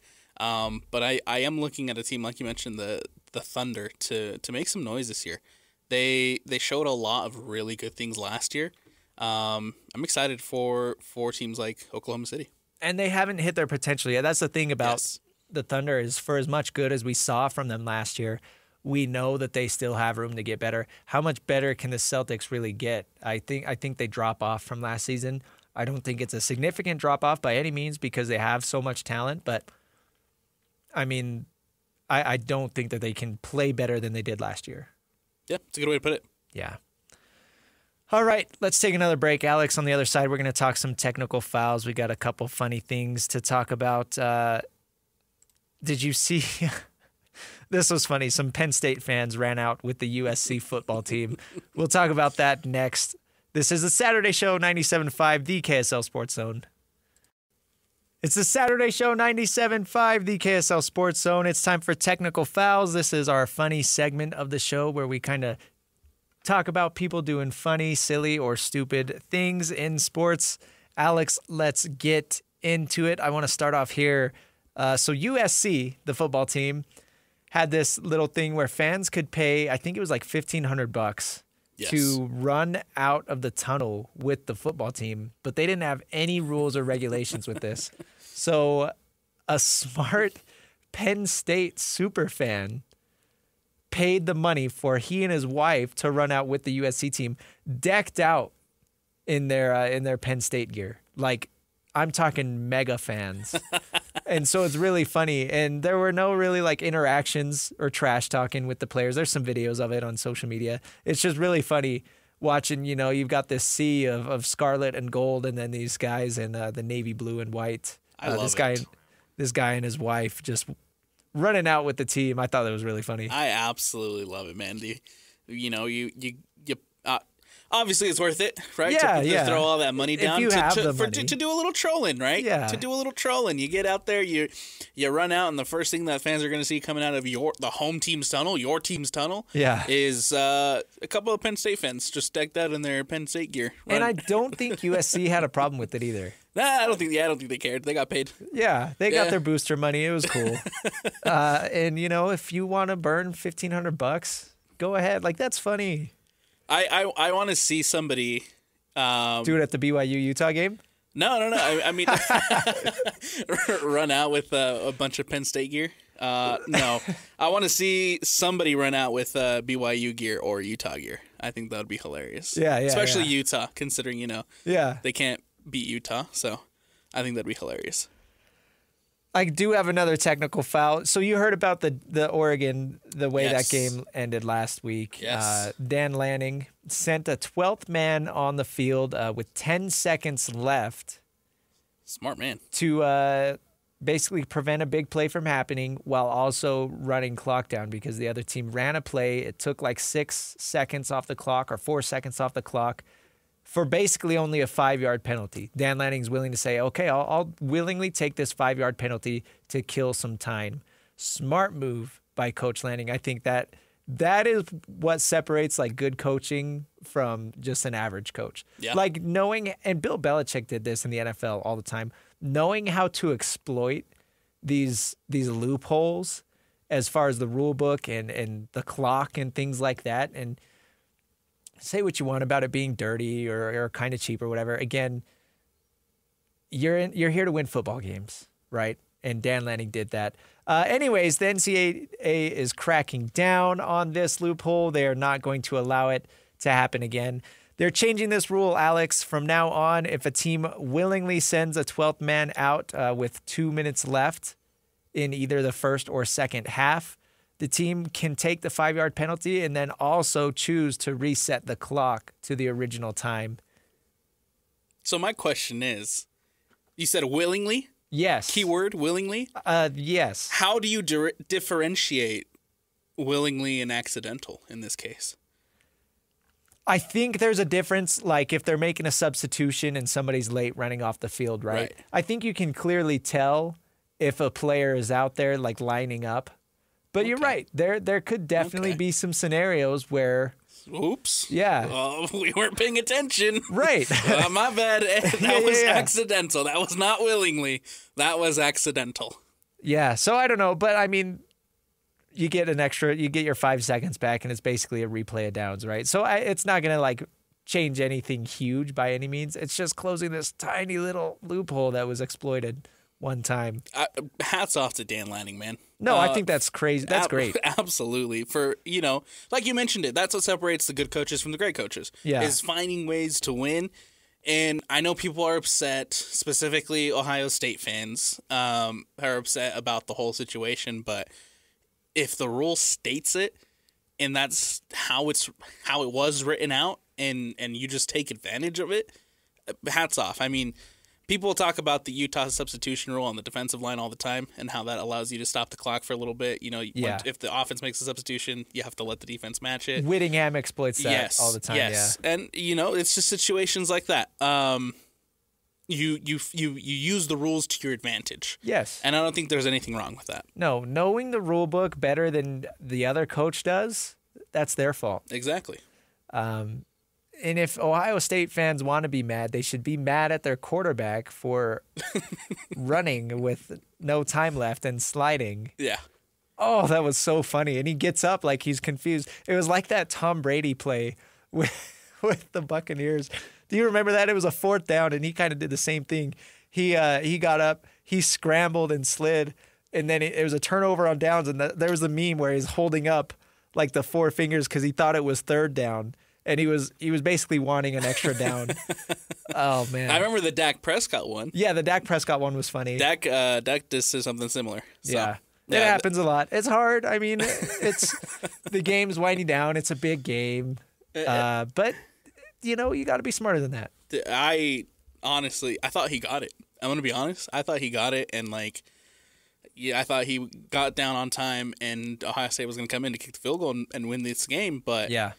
But I am looking at a team, like you mentioned, the Thunder, to make some noise this year. They showed a lot of really good things last year. I'm excited for teams like Oklahoma City. And they haven't hit their potential yet. That's the thing about the Thunder is for as much good as we saw from them last year, we know that they still have room to get better. How much better can the Celtics really get? I think they drop off from last season. I don't think it's a significant drop off by any means because they have so much talent, but I mean, I don't think that they can play better than they did last year. Yeah, it's a good way to put it. Yeah. All right, let's take another break. Alex, on the other side, we're going to talk some technical fouls. We got a couple funny things to talk about. Did you see? This was funny. Some Penn State fans ran out with the USC football team. We'll talk about that next. This is the Saturday Show 97.5, the KSL Sports Zone. It's the Saturday Show 97.5, the KSL Sports Zone. It's time for Technical Fouls. This is our funny segment of the show where we kind of talk about people doing funny, silly, or stupid things in sports. Alex, let's get into it. I want to start off here. So USC, the football team, had this little thing where fans could pay, I think it was like $1,500 to run out of the tunnel with the football team, but they didn't have any rules or regulations with this. So a smart Penn State super fan paid the money for he and his wife to run out with the USC team, decked out in their Penn State gear. Like, I'm talking mega fans. And so it's really funny. And there were no really like interactions or trash talking with the players. There's some videos of it on social media. It's just really funny watching, you've got this sea of scarlet and gold and then these guys in the navy blue and white. I love this guy and his wife just running out with the team. I thought that was really funny. I absolutely love it, man. Obviously, it's worth it, right? To throw all that money down to do a little trolling, right? Yeah. To do a little trolling. You get out there, you run out, and the first thing that fans are going to see coming out of the home team's tunnel, your team's tunnel, is a couple of Penn State fans just decked out in their Penn State gear. And I don't think USC had a problem with it either. Nah, I don't think they cared. They got paid. Yeah, they got their booster money. It was cool. And if you want to burn $1,500, go ahead. Like, that's funny. I want to see somebody Do it at the BYU Utah game? No. I mean, run out with a bunch of Penn State gear. No, I want to see somebody run out with BYU gear or Utah gear. I think that would be hilarious. Yeah, Especially yeah. Utah, considering they can't beat Utah, so I think that'd be hilarious. I do have another technical foul. So you heard about the Oregon, the way that game ended last week. Yes. Dan Lanning sent a 12th man on the field with 10 seconds left. Smart man. To basically prevent a big play from happening while also running clock down because the other team ran a play. It took like 6 seconds off the clock or 4 seconds off the clock for basically only a 5-yard penalty. Dan Lanning's willing to say, okay, I'll willingly take this 5-yard penalty to kill some time. Smart move by Coach Lanning. I think that is what separates like good coaching from just an average coach. Yeah. Like knowing, and Bill Belichick did this in the NFL all the time, knowing how to exploit these loopholes as far as the rule book and the clock and things like that. And say what you want about it being dirty or kind of cheap or whatever. Again, you're here to win football games, right? And Dan Lanning did that. Anyways, the NCAA is cracking down on this loophole. They are not going to allow it to happen again. They're changing this rule, Alex. From now on, if a team willingly sends a 12th man out with 2 minutes left in either the first or second half, the team can take the 5-yard penalty and then also choose to reset the clock to the original time. So my question is, you said willingly? Yes. Keyword, willingly? Yes. How do you differentiate willingly and accidental in this case? I think there's a difference, like if they're making a substitution and somebody's late running off the field, right? I think you can clearly tell if a player is out there, like lining up. But you're right. There could definitely be some scenarios where... Oops. Yeah. We weren't paying attention. Right. My bad. That was accidental. That was not willingly. That was accidental. Yeah. So I don't know. But I mean, you get your 5 seconds back and it's basically a replay of downs, right? So it's not going to like change anything huge by any means. It's just closing this tiny little loophole that was exploited one time. Hats off to Dan Lanning, man. No, I think that's crazy. That's great. Absolutely. For, like you mentioned it, that's what separates the good coaches from the great coaches. Yeah. Is finding ways to win. And I know people are upset, specifically Ohio State fans are upset about the whole situation. But if the rule states it and that's how it was written out and you just take advantage of it, hats off. I mean, people talk about the Utah substitution rule on the defensive line all the time and how that allows you to stop the clock for a little bit. If the offense makes a substitution, you have to let the defense match it. Whittingham exploits that all the time. Yes. Yeah. And, it's just situations like that. You use the rules to your advantage. Yes. And I don't think there's anything wrong with that. No, knowing the rule book better than the other coach does, that's their fault. Exactly. And if Ohio State fans want to be mad, they should be mad at their quarterback for running with no time left and sliding. Yeah. Oh, that was so funny. And he gets up like he's confused. It was like that Tom Brady play with the Buccaneers. Do you remember that? It was a 4th down, and he kind of did the same thing. He got up, he scrambled and slid, and then it was a turnover on downs, and there was a meme where he's holding up like the 4 fingers because he thought it was 3rd down. And he was basically wanting an extra down. Oh, man. I remember the Dak Prescott one. Yeah, the Dak Prescott one was funny. Dak just said something similar. So, yeah. It happens a lot. It's hard. I mean, it's the game's winding down. It's a big game. But, you got to be smarter than that. I thought he got it. I'm going to be honest. I thought he got it. And, I thought he got down on time and Ohio State was going to come in to kick the field goal and win this game. But, yeah.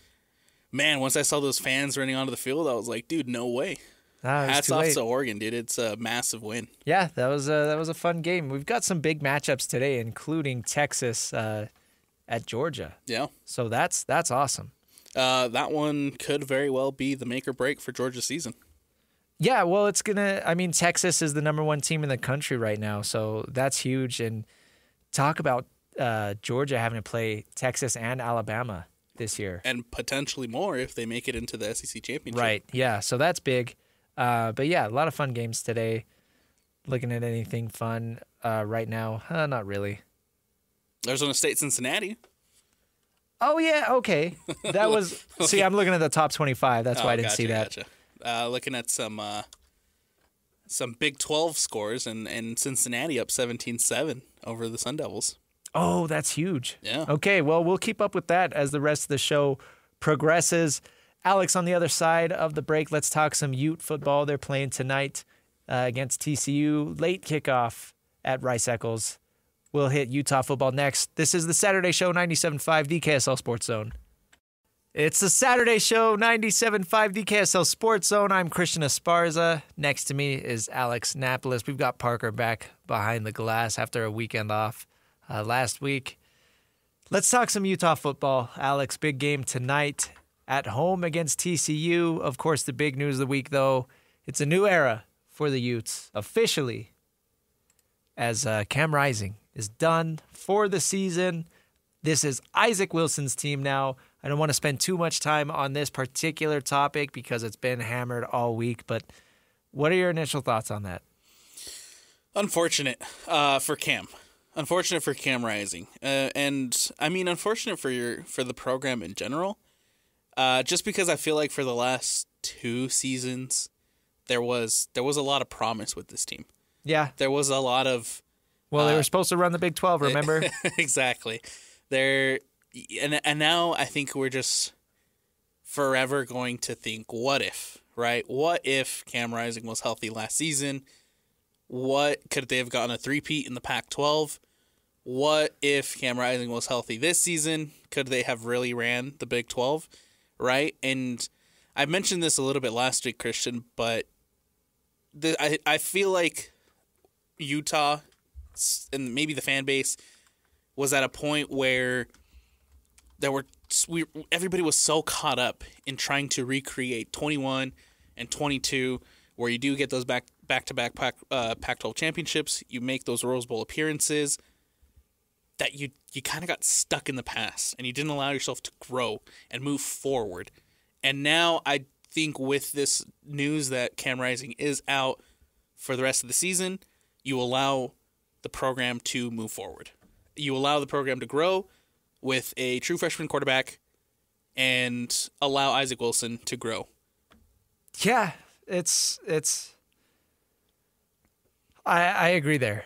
Man, once I saw those fans running onto the field, I was like, dude, no way. Hats off to Oregon, dude. It's a massive win. Yeah, that was a fun game. We've got some big matchups today, including Texas at Georgia. Yeah. So that's awesome. That one could very well be the make or break for Georgia's season. Yeah, well, Texas is the number 1 team in the country right now, so that's huge. And talk about Georgia having to play Texas and Alabama this year. And potentially more if they make it into the SEC championship. Right, yeah, so that's big. But yeah, a lot of fun games today. Looking at anything fun right now? Not really. Arizona State, Cincinnati. Oh, yeah, okay. That was... See, I'm looking at the top 25. That's why I didn't see that. Gotcha. Looking at some Big 12 scores, and Cincinnati up 17-7 over the Sun Devils. Oh, that's huge. Yeah. Okay, well, we'll keep up with that as the rest of the show progresses. Alex, on the other side of the break, let's talk some Ute football. They're playing tonight against TCU. Late kickoff at Rice Eccles. We'll hit Utah football next. This is the Saturday Show, 97.5 DKSL Sports Zone. It's the Saturday Show, 97.5 DKSL Sports Zone. I'm Christian Esparza. Next to me is Alex Napoles. We've got Parker back behind the glass after a weekend off last week. Let's talk some Utah football. Alex, big game tonight at home against TCU. Of course, the big news of the week, though, it's a new era for the Utes officially as Cam Rising is done for the season. This is Isaac Wilson's team now. I don't want to spend too much time on this particular topic because it's been hammered all week, but what are your initial thoughts on that? Unfortunate for Cam. Unfortunate for Cam Rising. And I mean, unfortunate for the program in general. Just because I feel like for the last 2 seasons, there was a lot of promise with this team. Yeah. There was a lot of... Well, they were supposed to run the Big 12, remember? Exactly. And now I think we're just forever going to think, what if, right? What if Cam Rising was healthy last season? What could they have gotten a three-peat in the Pac-12? What if Cam Rising was healthy this season? Could they have really ran the Big 12, right? And I mentioned this a little bit last week, Christian, but I feel like Utah and maybe the fan base was at a point where everybody was so caught up in trying to recreate 21 and 22, where you do get those back-to-back Pac-12 championships, you make those Rose Bowl appearances, that you kind of got stuck in the past and you didn't allow yourself to grow and move forward. And now I think with this news that Cam Rising is out for the rest of the season, you allow the program to move forward. You allow the program to grow with a true freshman quarterback and allow Isaac Wilson to grow. Yeah, I agree there.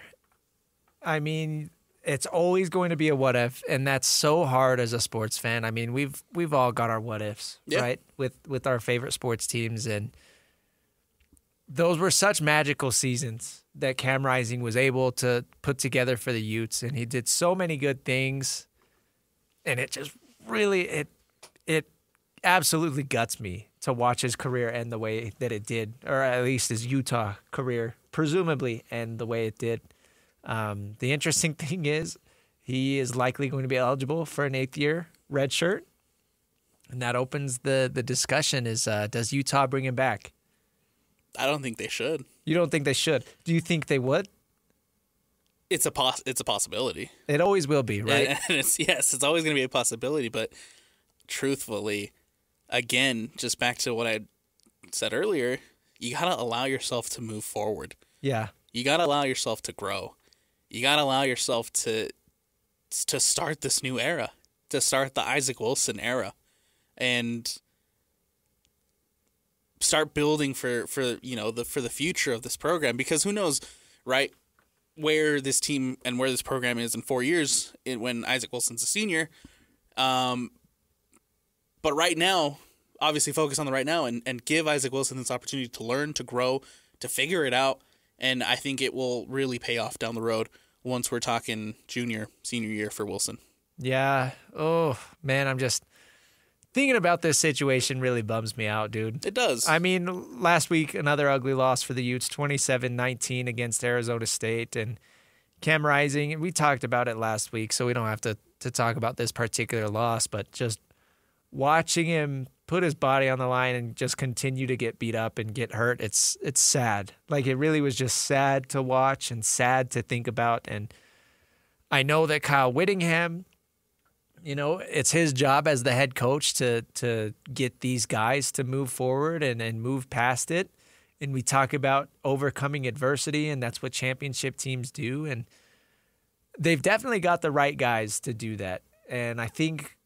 I mean, it's always going to be a what if, and that's so hard as a sports fan. I mean, we've all got our what ifs, right? With our favorite sports teams, and those were such magical seasons that Cam Rising was able to put together for the Utes, and he did so many good things, and it just really it absolutely guts me to watch his career end the way that it did, or at least his Utah career presumably end the way it did. The interesting thing is he is likely going to be eligible for an 8th year red shirt, and that opens the discussion is does Utah bring him back? I don't think they should. You don't think they should? Do you think they would? It's a possibility. It always will be, right? And it's always going to be a possibility, but truthfully, again, just back to what I said earlier, you got to allow yourself to move forward. Yeah. You got to allow yourself to grow. You got to allow yourself to start this new era, to start the Isaac Wilson era, and start building for the future of this program, because who knows, right, where this team and where this program is in 4 years when Isaac Wilson's a senior. But right now, obviously focus on the right now and give Isaac Wilson this opportunity to learn, to grow, to figure it out. And I think it will really pay off down the road once we're talking junior, senior year for Wilson. Yeah. Oh, man, I'm just thinking about this situation really bums me out, dude. It does. I mean, last week, another ugly loss for the Utes, 27-19 against Arizona State. And Cam Rising, and we talked about it last week, so we don't have to talk about this particular loss, but just watching him put his body on the line and just continue to get beat up and get hurt, it's sad. Like, it really was just sad to watch and sad to think about. And I know that Kyle Whittingham it's his job as the head coach to get these guys to move forward and move past it. And we talk about overcoming adversity, and that's what championship teams do. And they've definitely got the right guys to do that. And I think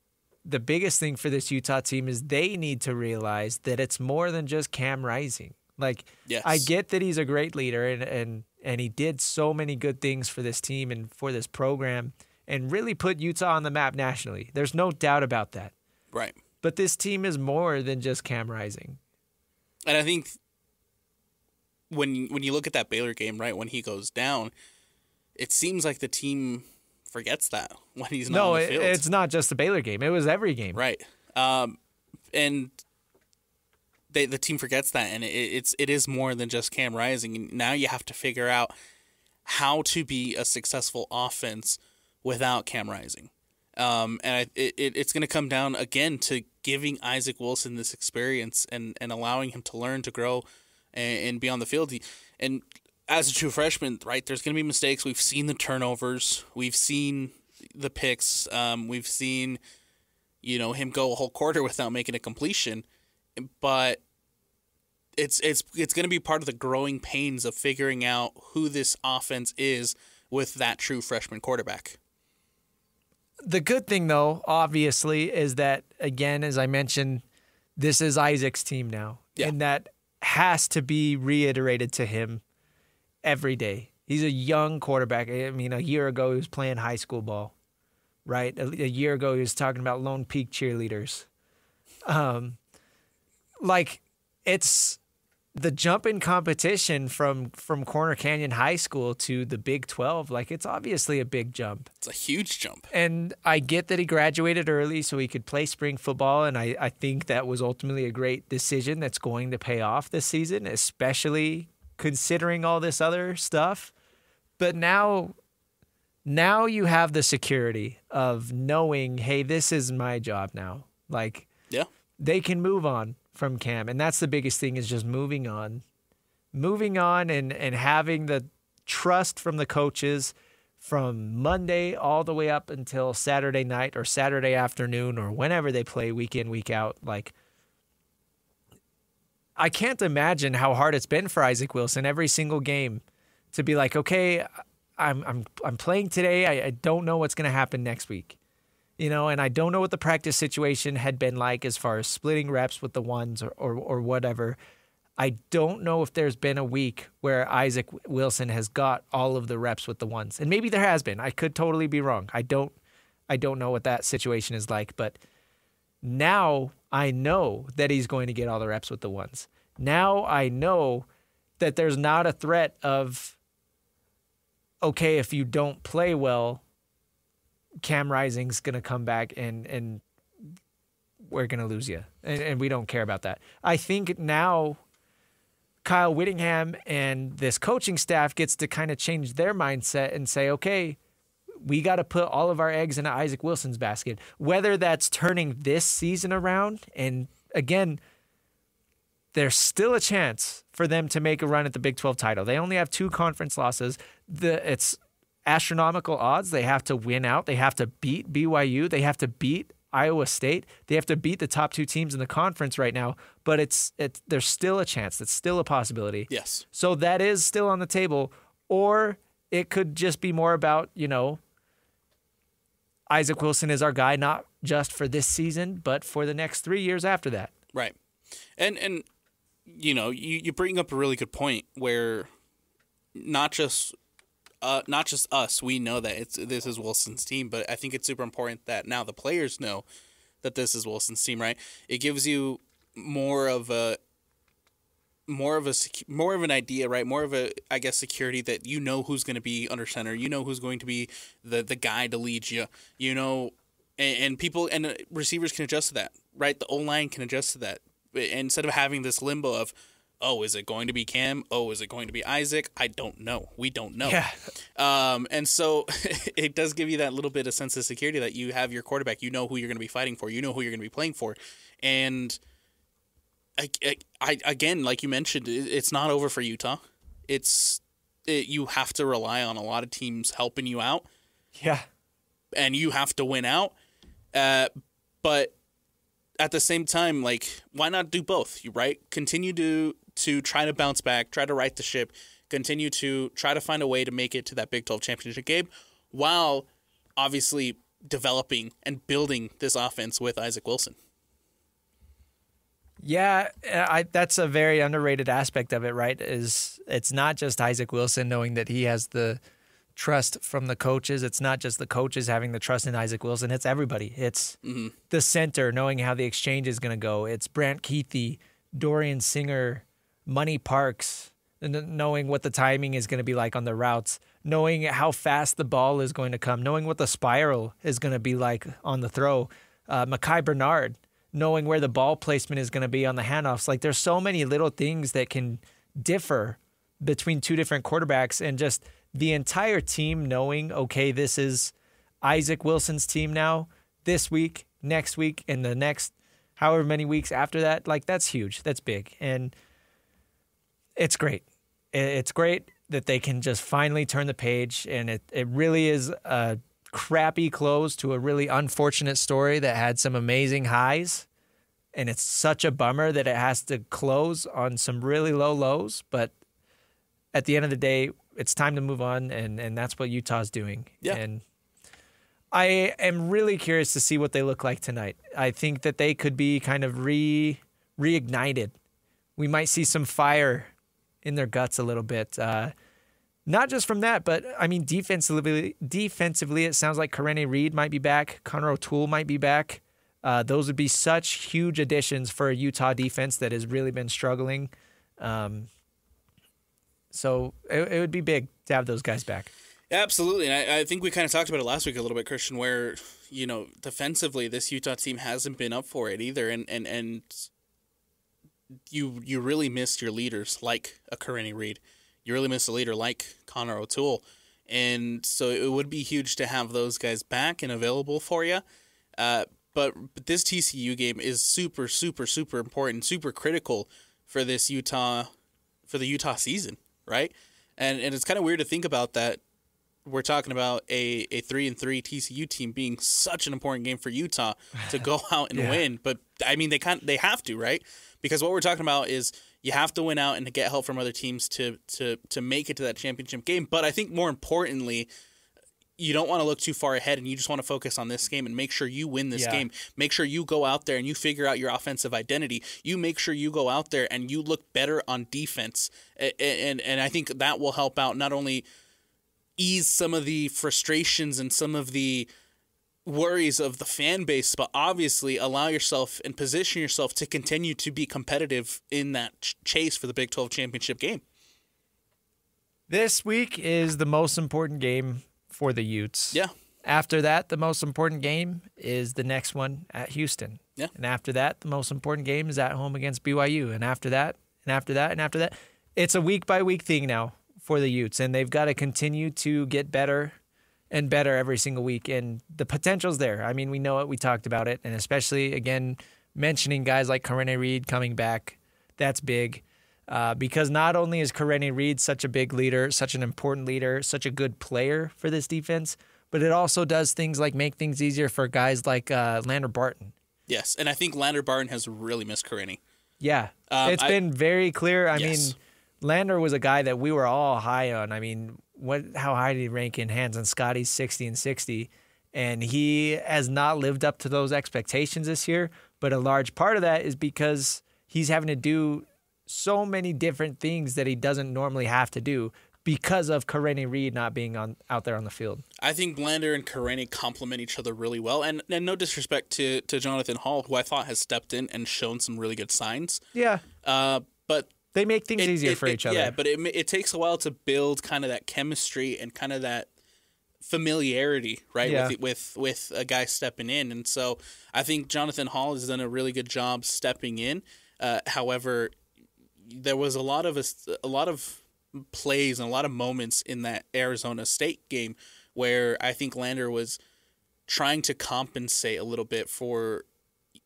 the biggest thing for this Utah team is they need to realize that it's more than just Cam Rising. Like, yes. I get that he's a great leader and he did so many good things for this team and for this program and really put Utah on the map nationally. There's no doubt about that. Right. But this team is more than just Cam Rising. And I think when you look at that Baylor game, right, when he goes down, it seems like the team forgets that when he's not on the field. It's not just the Baylor game. It was every game. Right. And the team forgets that, and it is more than just Cam Rising. And now you have to figure out how to be a successful offense without Cam Rising. And it's going to come down, again, to giving Isaac Wilson this experience and allowing him to learn, to grow, and be on the field. And as a true freshman, right, there's going to be mistakes. We've seen the turnovers. We've seen the picks. We've seen, him go a whole quarter without making a completion. But it's going to be part of the growing pains of figuring out who this offense is with that true freshman quarterback. The good thing, though, obviously, is that, again, as I mentioned, this is Isaac's team now. Yeah. And that has to be reiterated to him every day. He's a young quarterback. I mean, a year ago, he was playing high school ball, right? A year ago, he was talking about Lone Peak cheerleaders. It's the jump in competition from Corner Canyon High School to the Big 12. Like, it's obviously a big jump. It's a huge jump. And I get that he graduated early so he could play spring football, and I think that was ultimately a great decision that's going to pay off this season, especially considering all this other stuff. But now you have the security of knowing, hey, this is my job now. Like, yeah, they can move on from Cam, and that's the biggest thing, is just moving on and having the trust from the coaches from Monday all the way up until Saturday night or Saturday afternoon or whenever they play, week in, week out. Like, I can't imagine how hard it's been for Isaac Wilson every single game to be like, okay, I'm playing today. I don't know what's going to happen next week. And I don't know what the practice situation had been like as far as splitting reps with the ones or whatever. I don't know if there's been a week where Isaac Wilson has got all of the reps with the ones. And maybe there has been. I could totally be wrong. I don't know what that situation is like, but now I know that he's going to get all the reps with the ones. Now I know that there's not a threat of, okay, if you don't play well, Cam Rising's going to come back and we're going to lose you. And we don't care about that. I think now Kyle Whittingham and this coaching staff gets to kind of change their mindset and say, okay, we got to put all of our eggs into Isaac Wilson's basket, whether that's turning this season around. And again, there's still a chance for them to make a run at the Big 12 title. They only have 2 conference losses. It's astronomical odds. They have to win out. They have to beat BYU. They have to beat Iowa State. They have to beat the top 2 teams in the conference right now. But there's still a chance. It's still a possibility. Yes. So that is still on the table. Or it could just be more about, Isaac Wilson is our guy, not just for this season, but for the next 3 years after that. Right. And you bring up a really good point where not just us, we know that this is Wilson's team, but I think it's super important that now the players know that this is Wilson's team, right? It gives you more of an idea, right? More of a, I guess, security that you know who's going to be under center, you know who's going to be the guy to lead you, and people and receivers can adjust to that, right? The O-line can adjust to that. Instead of having this limbo of, oh, is it going to be Cam? Oh, is it going to be Isaac? I don't know. We don't know. Yeah. And so it does give you that little bit of sense of security that you have your quarterback. You know who you're going to be fighting for. You know who you're going to be playing for. And I again, like you mentioned, it's not over for Utah. You have to rely on a lot of teams helping you out. Yeah. And you have to win out. But at the same time, like, why not do both? You right? Continue to try to bounce back, try to right the ship, continue to try to find a way to make it to that Big 12 championship game, while obviously developing and building this offense with Isaac Wilson. Yeah, that's a very underrated aspect of it, right? Is it's not just Isaac Wilson knowing that he has the trust from the coaches. It's not just the coaches having the trust in Isaac Wilson. It's everybody. It's the center knowing how the exchange is going to go. It's Brant Keithy, Dorian Singer, Money Parks, and knowing what the timing is going to be like on the routes, knowing how fast the ball is going to come, knowing what the spiral is going to be like on the throw. Mekhi Bernard, knowing where the ball placement is going to be on the handoffs. Like, there's so many little things that can differ between two different quarterbacks, and just the entire team knowing, okay, this is Isaac Wilson's team now, this week, next week, and the next however many weeks after that. Like, that's huge. That's big. And it's great. It's great that they can just finally turn the page, and it really is a crappy close to a really unfortunate story that had some amazing highs, and it's such a bummer that it has to close on some really low lows. But at the end of the day, it's time to move on, and that's what Utah's doing. Yeah. And I am really curious to see what they look like tonight. I think that they could be kind of reignited. We might see some fire in their guts a little bit. Not just from that, but I mean, defensively, it sounds like Karene Reed might be back. Connor O'Toole might be back. Those would be such huge additions for a Utah defense that has really been struggling. So it would be big to have those guys back. Yeah, absolutely. And I think we kind of talked about it last week a little bit, Christian, where, defensively, this Utah team hasn't been up for it either. And you really missed your leaders like a Karene Reed. You really miss a leader like Connor O'Toole. And so it would be huge to have those guys back and available for you. But this TCU game is super, super, super important, super critical for the Utah season, right? And it's kind of weird to think about that. We're talking about a 3-3 TCU team being such an important game for Utah to go out and win. But I mean, they have to, right? Because what we're talking about is you have to win out and to get help from other teams to make it to that championship game. But I think more importantly, you don't want to look too far ahead, and you just want to focus on this game and make sure you win this game. Make sure you go out there and you figure out your offensive identity. You make sure you go out there and you look better on defense. And I think that will help out, not only ease some of the frustrations and some of the worries of the fan base, but obviously allow yourself and position yourself to continue to be competitive in that chase for the Big 12 championship game. This week is the most important game for the Utes. Yeah. After that, the most important game is the next one at Houston. Yeah. And after that, the most important game is at home against BYU. And after that, and after that, and after that, it's a week-by-week thing now for the Utes, and they've got to continue to get better and better every single week, and the potential's there. I mean, we know it. We talked about it, and especially, again, mentioning guys like Karene Reed coming back, that's big, because not only is Karene Reed such a big leader, such an important leader, such a good player for this defense, but it also does things like make things easier for guys like Lander Barton. Yes, and I think Lander Barton has really missed Karene. Yeah, it's been very clear. I Yes. mean, Lander was a guy that we were all high on. I mean, how high did he rank in Hands on Scotty's 60 and 60? And he has not lived up to those expectations this year. But a large part of that is because he's having to do so many different things that he doesn't normally have to do because of Karene Reed not being out there on the field. I think Lander and Karene complement each other really well. And no disrespect to Jonathan Hall, who I thought has stepped in and shown some really good signs. Yeah. But they make things easier for each other. Yeah, but it takes a while to build kind of that chemistry and kind of that familiarity, right? Yeah. With a guy stepping in. And so I think Jonathan Hall has done a really good job stepping in. However, there was a lot of plays and a lot of moments in that Arizona State game where I think Lander was trying to compensate a little bit for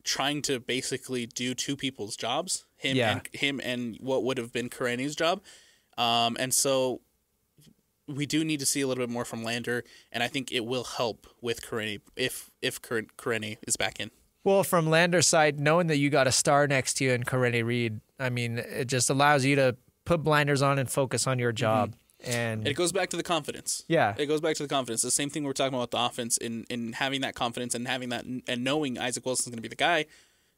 trying to basically do two people's jobs, him and what would have been Karene's job. And so we do need to see a little bit more from Lander, and I think it will help with Karenni if Karenni is back in. Well, from Lander's side, knowing that you got a star next to you in Karenni Reed, I mean, it just allows you to put blinders on and focus on your job. And it goes back to the confidence. Yeah. It goes back to the confidence. The same thing we're talking about the offense in having that confidence and having that and knowing Isaac Wilson's going to be the guy.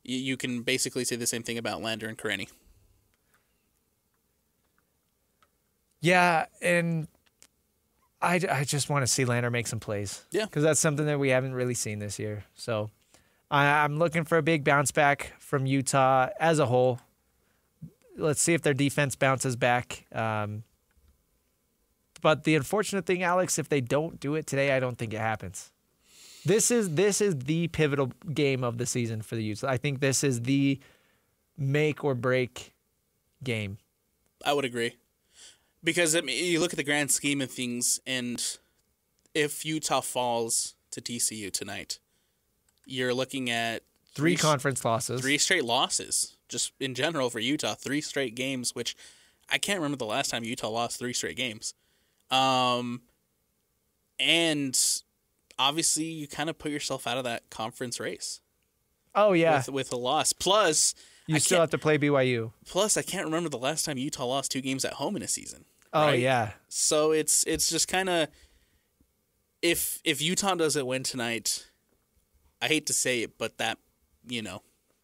You can basically say the same thing about Lander and Karenni. Yeah, and I just want to see Lander make some plays. Yeah. Because that's something that we haven't really seen this year. So I'm looking for a big bounce back from Utah as a whole. Let's see if their defense bounces back. But the unfortunate thing, Alex, if they don't do it today, I don't think it happens. This is the pivotal game of the season for the Utes. I think this is the make or break game. I would agree. Because I mean, you look at the grand scheme of things, and if Utah falls to TCU tonight, you're looking at three conference losses. 3 straight losses, just in general for Utah. 3 straight games, which I can't remember the last time Utah lost 3 straight games. And obviously you kind of put yourself out of that conference race. Oh, yeah. With a loss. Plus, you still have to play BYU. Plus, I can't remember the last time Utah lost 2 games at home in a season. Oh, right? yeah. So it's just kind of, if Utah doesn't win tonight, I hate to say it, but that,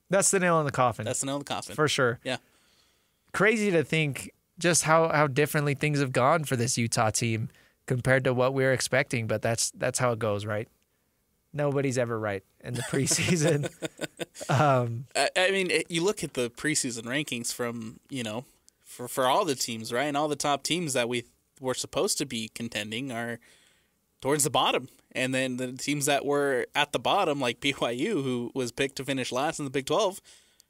that's the nail in the coffin. That's the nail in the coffin. For sure. Yeah. Crazy to think just how differently things have gone for this Utah team compared to what we were expecting, but that's how it goes, right? Nobody's ever right in the preseason. I mean, you look at the preseason rankings from, for all the teams, right? And all the top teams that we were supposed to be contending are towards the bottom. And then the teams that were at the bottom, like BYU, who was picked to finish last in the Big 12,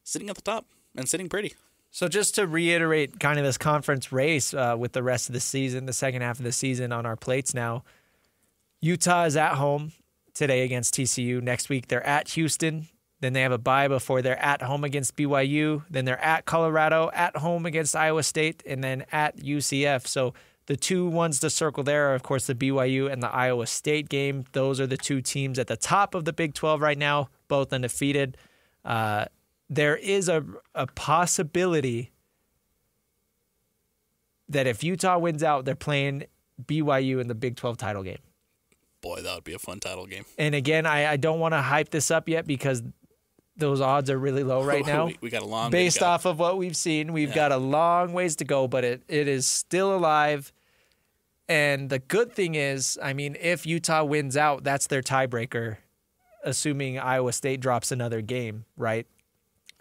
sitting at the top and sitting pretty. So just to reiterate kind of this conference race with the rest of the season, the second half of the season on our plates now, Utah is at home today against TCU. Next week they're at Houston. Then they have a bye before they're at home against BYU. Then they're at Colorado, at home against Iowa State, and then at UCF. So the 2 ones to circle there are, of course, the BYU and the Iowa State game. Those are the 2 teams at the top of the Big 12 right now, both undefeated. There is a possibility that if Utah wins out, they're playing BYU in the Big 12 title game. Boy, that would be a fun title game. And again, I don't want to hype this up yet because those odds are really low right now. we got a long based way to go. off of what we've seen. We've got a long ways to go, but it is still alive. And the good thing is, I mean, if Utah wins out, that's their tiebreaker, assuming Iowa State drops another game, right?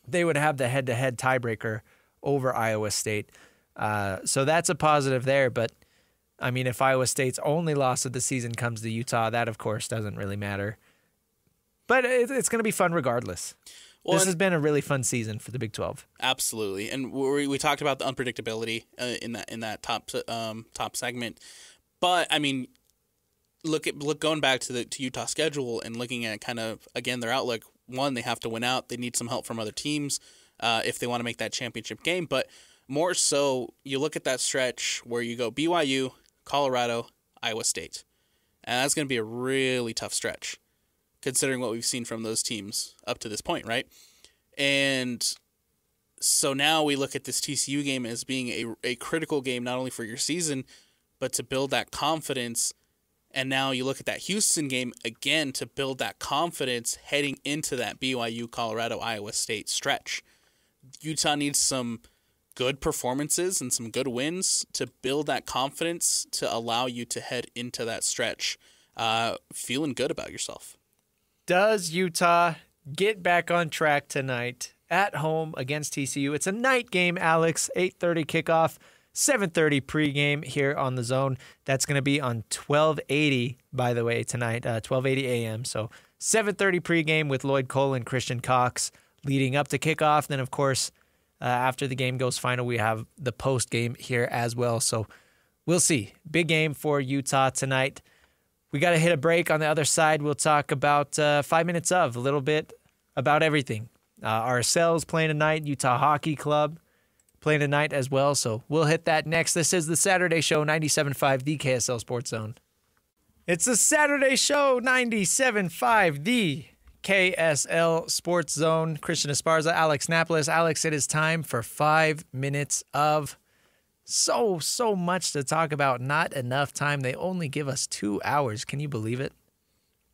They would have the head-to-head tiebreaker over Iowa State. So that's a positive there. But, I mean, if Iowa State's only loss of the season comes to Utah, that, of course, doesn't really matter. But it's going to be fun regardless. Well, this has been a really fun season for the Big 12. Absolutely. And we talked about the unpredictability in that top segment. But, I mean, look going back to Utah schedule and looking at kind of, again, their outlook. One, they have to win out. They need some help from other teams if they want to make that championship game. But more so, you look at that stretch where you go BYU, Colorado, Iowa State. And that's going to be a really tough stretch, considering what we've seen from those teams up to this point, right? And so now we look at this TCU game as being a critical game, not only for your season, but to build that confidence. And now you look at that Houston game again to build that confidence heading into that BYU, Colorado, Iowa State stretch. Utah needs some good performances and some good wins to build that confidence to allow you to head into that stretch feeling good about yourself. Does Utah get back on track tonight at home against TCU? It's a night game, Alex. 8:30 kickoff, 7:30 pregame here on The Zone. That's going to be on 1280, by the way, tonight, 1280 a.m. So 7:30 pregame with Lloyd Cole and Christian Cox leading up to kickoff. Then, of course, after the game goes final, we have the post game here as well. So we'll see. Big game for Utah tonight. We got to hit a break. On the other side, we'll talk about 5 minutes of a little bit about everything. Ourselves playing tonight, Utah Hockey Club playing tonight as well, so we'll hit that next. This is the Saturday Show, 97.5, the KSL Sports Zone. It's the Saturday Show, 97.5, the KSL Sports Zone. Christian Esparza, Alex Napoles. Alex, it is time for 5 minutes of so much to talk about. Not enough time. They only give us 2 hours. Can you believe it?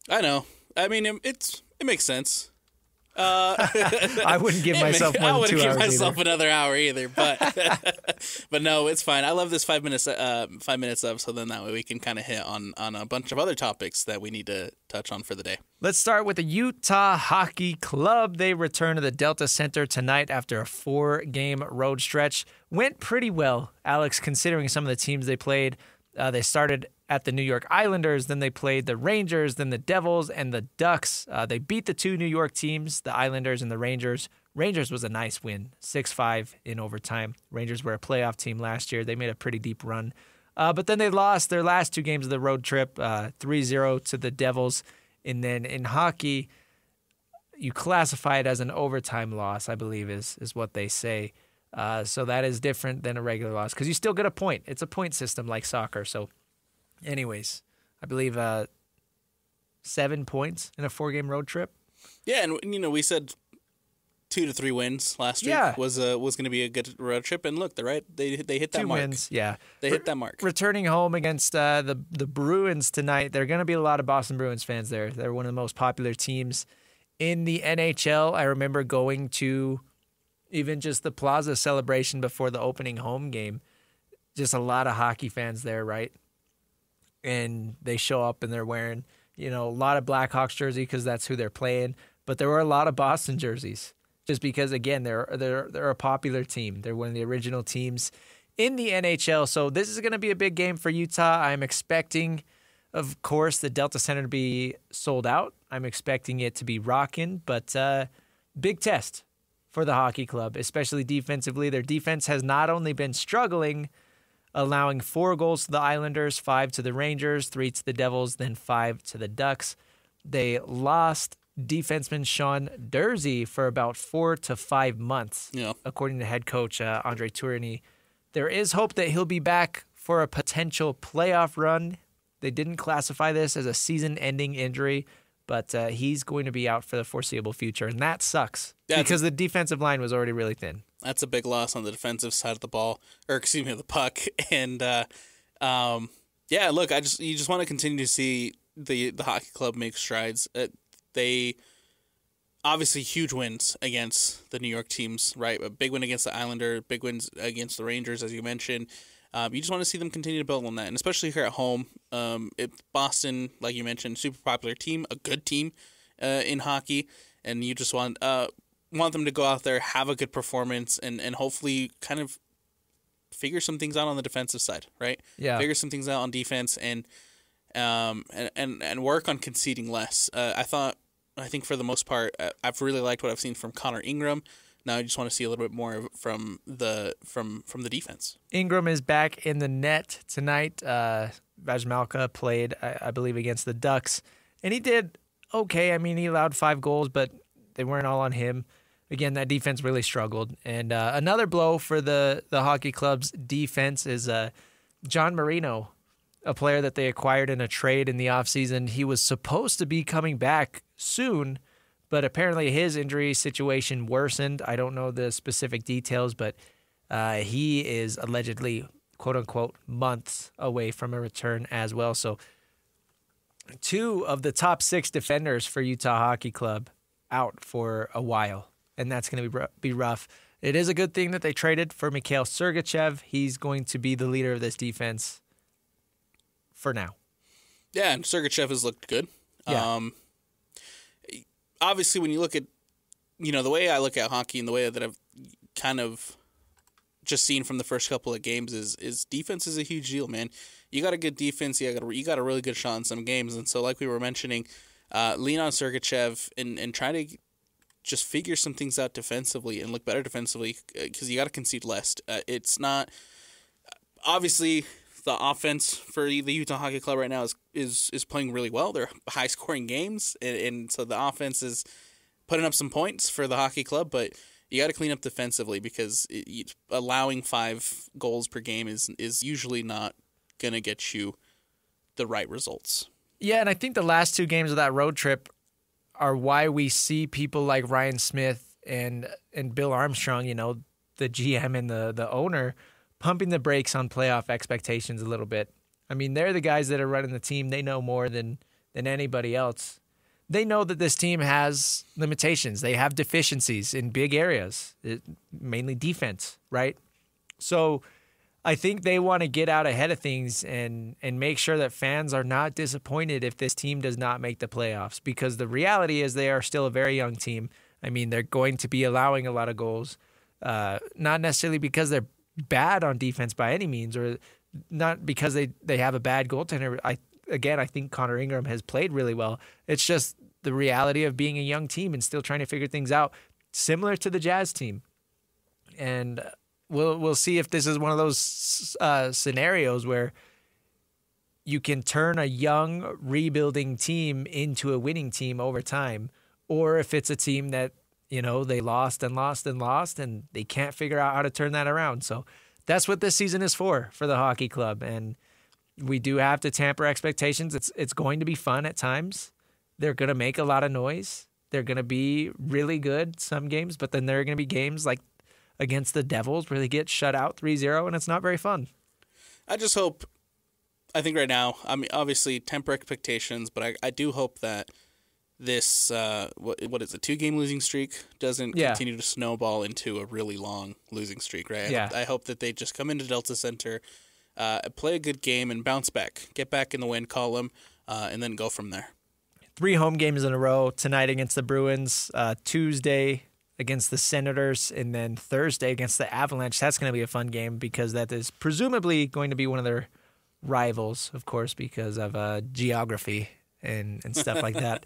I know. I mean, it makes sense. I wouldn't give myself more than 2 hours. I wouldn't give either. myself another hour either, but but no, it's fine. I love this 5 minutes. 5 minutes of, so then that way we can kind of hit on a bunch of other topics that we need to touch on for the day. Let's start with the Utah Hockey Club. They return to the Delta Center tonight after a 4-game road stretch. Went pretty well, Alex, considering some of the teams they played. They started at the New York Islanders, then they played the Rangers, then the Devils, and the Ducks. They beat the 2 New York teams, the Islanders and the Rangers. Rangers was a nice win, 6-5 in overtime. Rangers were a playoff team last year. They made a pretty deep run. But then they lost their last 2 games of the road trip, 3-0 to the Devils. And then in hockey, you classify it as an overtime loss, I believe is what they say. So that is different than a regular loss because you still get a point. It's a point system like soccer. So anyways, I believe 7 points in a 4-game road trip. Yeah, and we said 2 to 3 wins last week was going to be a good road trip, and look, they hit that 2 mark. wins, yeah. They hit that mark. Returning home against the Bruins tonight, there are going to be a lot of Boston Bruins fans there. They're one of the most popular teams in the NHL. I remember going to even just the Plaza celebration before the opening home game. Just a lot of hockey fans there, right? And they show up and they're wearing, a lot of Blackhawks jersey because that's who they're playing. But there were a lot of Boston jerseys just because, again, they're a popular team. They're one of the original teams in the NHL. So this is going to be a big game for Utah. I'm expecting, of course, the Delta Center to be sold out. I'm expecting it to be rocking, but big test for the hockey club, especially defensively. Their defense has not only been struggling, allowing 4 goals to the Islanders, 5 to the Rangers, 3 to the Devils, then 5 to the Ducks. They lost defenseman Sean Dursey for about 4 to 5 months, according to head coach Andre Tourigny. There is hope that he'll be back for a potential playoff run. They didn't classify this as a season-ending injury, but he's going to be out for the foreseeable future, and that sucks because the defensive line was already really thin. That's a big loss on the defensive side of the ball, the puck. And look, you just want to continue to see the hockey club make strides. They obviously huge wins against the New York teams, right? A big win against the Islanders, big wins against the Rangers, as you mentioned. You just want to see them continue to build on that, and especially here at home. Boston, like you mentioned, super popular team, a good team in hockey, and you just want them to go out there, have a good performance, and hopefully kind of figure some things out on the defensive side, right? Yeah. Figure some things out on defense and work on conceding less. I think for the most part, I've really liked what I've seen from Connor Ingram. Now I just want to see a little bit more from the defense. Ingram is back in the net tonight. Vajmalka played, I believe, against the Ducks, and he did okay. I mean, he allowed 5 goals, but they weren't all on him. Again, that defense really struggled. And another blow for the hockey club's defense is John Marino, a player that they acquired in a trade in the offseason. He was supposed to be coming back soon, but apparently his injury situation worsened. I don't know the specific details, but he is allegedly, quote-unquote, months away from a return as well. So 2 of the top 6 defenders for Utah Hockey Club out for a while, and that's going to be rough. It is a good thing that they traded for Mikhail Sergachev. He's going to be the leader of this defense for now. Yeah, and Sergachev has looked good. Yeah. Obviously, when you look at, the way I look at hockey and the way that I've kind of just seen from the first couple of games is defense is a huge deal, man. You got a good defense, you got a really good shot in some games, and so like we were mentioning, lean on Sergachev and try to just figure some things out defensively and look better defensively because you got to concede less. It's not obviously the offense for the Utah Hockey Club right now is playing really well. They're high scoring games, and so the offense is putting up some points for the hockey club, but You got to clean up defensively because allowing 5 goals per game is usually not going to get you the right results. Yeah, and I think the last 2 games of that road trip are why we see people like Ryan Smith and Bill Armstrong, the GM and the owner, pumping the brakes on playoff expectations a little bit. I mean, they're the guys that are running the team. They know more than anybody else. They know that this team has limitations. They have deficiencies in big areas, mainly defense, right? So I think they want to get out ahead of things and make sure that fans are not disappointed if this team does not make the playoffs, because the reality is they are still a very young team. I mean, they're going to be allowing a lot of goals, not necessarily because they're bad on defense by any means, or not because they have a bad goaltender. I think Connor Ingram has played really well. It's just the reality of being a young team and still trying to figure things out, similar to the Jazz team. And we'll see if this is one of those scenarios where you can turn a young, rebuilding team into a winning team over time, or if it's a team that, they lost and lost and lost, and they can't figure out how to turn that around. So that's what this season is for the hockey club. And we do have to temper expectations. It's going to be fun at times. They're going to make a lot of noise. They're going to be really good some games, but then there are going to be games like against the Devils where they get shut out 3-0, and it's not very fun. I think right now, I mean, obviously temper expectations, but I do hope that this, what is a 2-game losing streak doesn't continue to snowball into a really long losing streak, right? Yeah. I hope that they just come into Delta Center, play a good game, and bounce back. Get back in the win column, and then go from there. 3 home games in a row, tonight against the Bruins, Tuesday against the Senators, and then Thursday against the Avalanche. That's going to be a fun game because that is presumably going to be one of their rivals, of course, because of geography and stuff like that.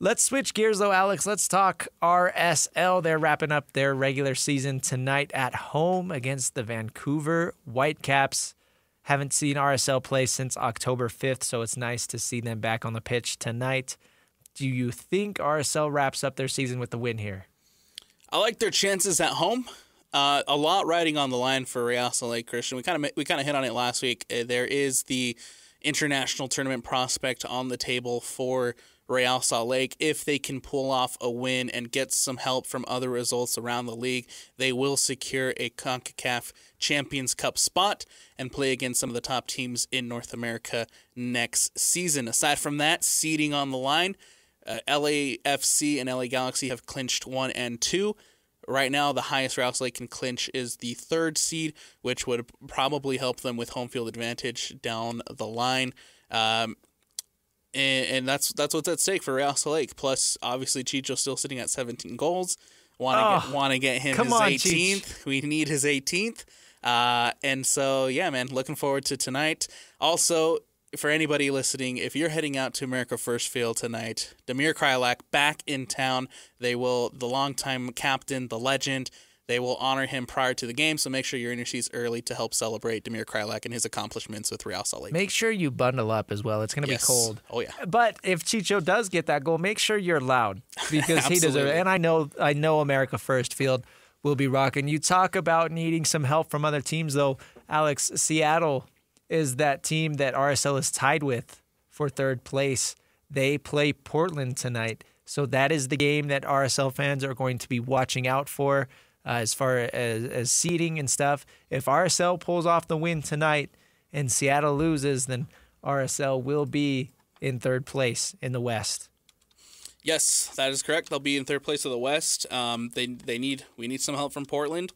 Let's switch gears, though, Alex. Let's talk RSL. They're wrapping up their regular season tonight at home against the Vancouver Whitecaps. Haven't seen RSL play since October 5th, so it's nice to see them back on the pitch tonight. Do you think RSL wraps up their season with the win here? I like their chances at home. A lot riding on the line for Real Salt Lake, Christian. We kind of hit on it last week. There is the international tournament prospect on the table for Real Salt Lake. If they can pull off a win and get some help from other results around the league, they will secure a CONCACAF Champions Cup spot and play against some of the top teams in North America next season. Aside from that, seeding on the line, LAFC and LA Galaxy have clinched 1 and 2. Right now, the highest Real Salt Lake can clinch is the 3rd seed, which would probably help them with home field advantage down the line. And that's what's at stake for Real Salt Lake. Plus, obviously, Chicho's still sitting at 17 goals. Want to get him his 18th. Cheech. We need his 18th. And so, yeah, man, looking forward to tonight. Also, for anybody listening, if you're heading out to America First Field tonight, Damir Kreilach back in town. The longtime captain, the legend, they will honor him prior to the game, so make sure you're in your seats early to help celebrate Damir Kreilach and his accomplishments with Real Salt Lake. Make sure you bundle up as well. It's going to be cold. Oh, yeah. But if Chicho does get that goal, make sure you're loud because he deserves it. And I know America First Field will be rocking. You talk about needing some help from other teams, though. Alex, Seattle is that team that RSL is tied with for 3rd place. They play Portland tonight. So that is the game that RSL fans are going to be watching out for. As far as seeding and stuff. If RSL pulls off the win tonight and Seattle loses, then RSL will be in 3rd place in the West. Yes, that is correct. They'll be in 3rd place of the West. We need some help from Portland,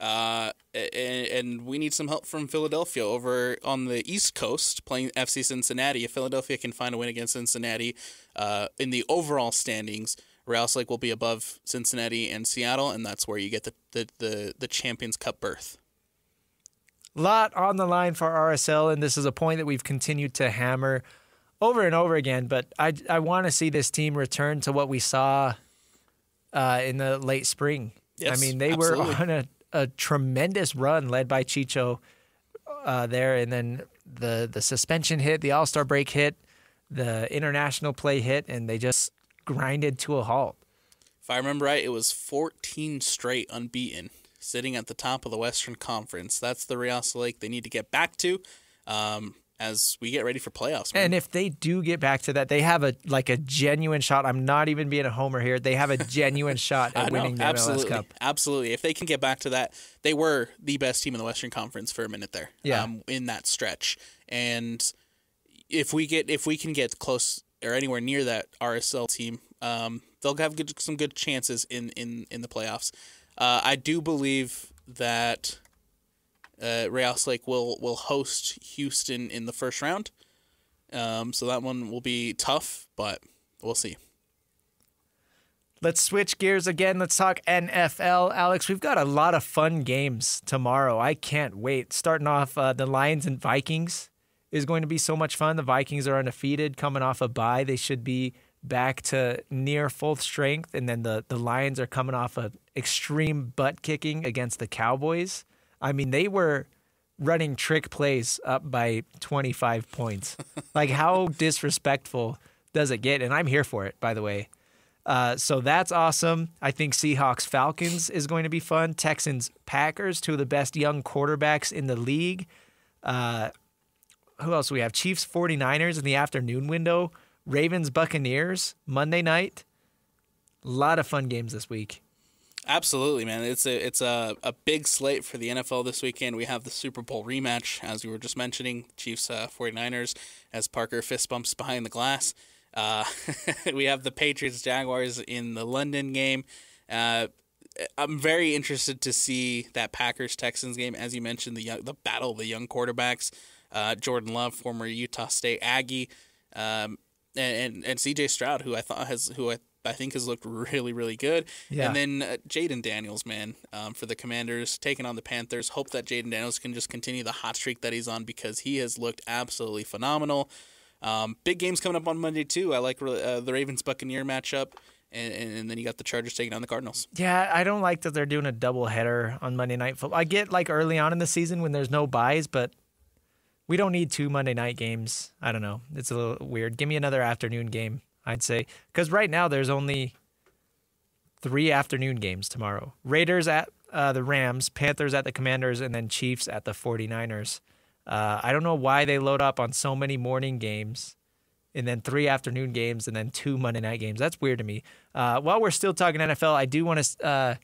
and we need some help from Philadelphia over on the East Coast playing FC Cincinnati. If Philadelphia can find a win against Cincinnati in the overall standings, Real Salt Lake will be above Cincinnati and Seattle, and that's where you get the Champions Cup berth. A lot on the line for RSL, and this is a point that we've continued to hammer over and over again, but I want to see this team return to what we saw in the late spring. Yes, I mean, they absolutely. were on a tremendous run led by Chicho there, and then the suspension hit, the All-Star break hit, the international play hit, and they just grinded to a halt. If I remember right, it was 14 straight unbeaten, sitting at the top of the Western Conference. That's the Real Salt Lake they need to get back to as we get ready for playoffs. Man. And if they do get back to that, they have a genuine shot. I'm not even being a homer here. They have a genuine shot at winning the MLS Cup. Absolutely. If they can get back to that, they were the best team in the Western Conference for a minute there. Yeah. In that stretch. And if we can get close or anywhere near that RSL team, they'll have some good chances in the playoffs. I do believe that Real Salt Lake will host Houston in the first round. So that one will be tough, but we'll see. Let's switch gears again. Let's talk NFL. Alex, we've got a lot of fun games tomorrow. I can't wait. Starting off, the Lions and Vikings is going to be so much fun. The Vikings are undefeated, coming off a bye. They should be back to near full strength. And then the Lions are coming off of extreme butt kicking against the Cowboys. I mean, they were running trick plays up by 25 points. Like, how disrespectful does it get? And I'm here for it, by the way. So that's awesome. I think Seahawks-Falcons is going to be fun. Texans-Packers, two of the best young quarterbacks in the league. Who else do we have? Chiefs-49ers in the afternoon window. Ravens-Buccaneers, Monday night. A lot of fun games this week. Absolutely, man. It's a big slate for the NFL this weekend. We have the Super Bowl rematch, as we were just mentioning, Chiefs 49ers, as Parker fist bumps behind the glass. We have the Patriots Jaguars in the London game. I'm very interested to see that Packers Texans game, as you mentioned, the battle of the young quarterbacks. Jordan Love, former Utah State Aggie, and CJ Stroud, who I think has looked really, really good. Yeah. And then Jaden Daniels, man, for the Commanders, taking on the Panthers. Hope that Jaden Daniels can just continue the hot streak that he's on, because he has looked absolutely phenomenal. Big games coming up on Monday, too. I like the Ravens-Buccaneer matchup, and then you got the Chargers taking on the Cardinals. Yeah, I don't like that they're doing a doubleheader on Monday Night Football. I get early on in the season when there's no buys, but we don't need 2 Monday night games. I don't know. It's a little weird. Give me another afternoon game, I'd say. Because right now there's only 3 afternoon games tomorrow. Raiders at the Rams, Panthers at the Commanders, and then Chiefs at the 49ers. I don't know why they load up on so many morning games and then 3 afternoon games and then 2 Monday night games. That's weird to me. While we're still talking NFL, I do want to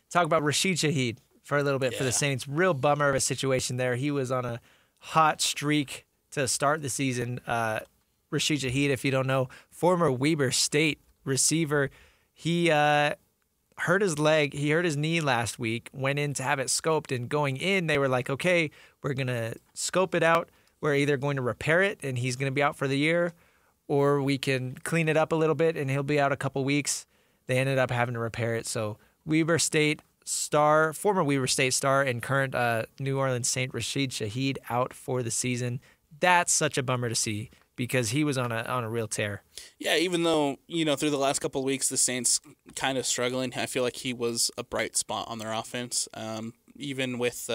talk about Rashid Shaheed for a little bit for the Saints. Real bummer of a situation there. He was on a hot streak to start the season. Rashid Shaheed, if you don't know, former Weber State receiver. He hurt his leg. He hurt his knee last week, went in to have it scoped, and going in, they were like, okay, we're going to scope it out. We're either going to repair it, and he's going to be out for the year, or we can clean it up a little bit, and he'll be out a couple weeks. They ended up having to repair it. So Weber State star, former Weber State star, and current New Orleans Saint Rashid Shaheed out for the season. That's such a bummer to see, because he was on a real tear. Yeah, even though, through the last couple of weeks, the Saints kind of struggling, I feel like he was a bright spot on their offense. Even with,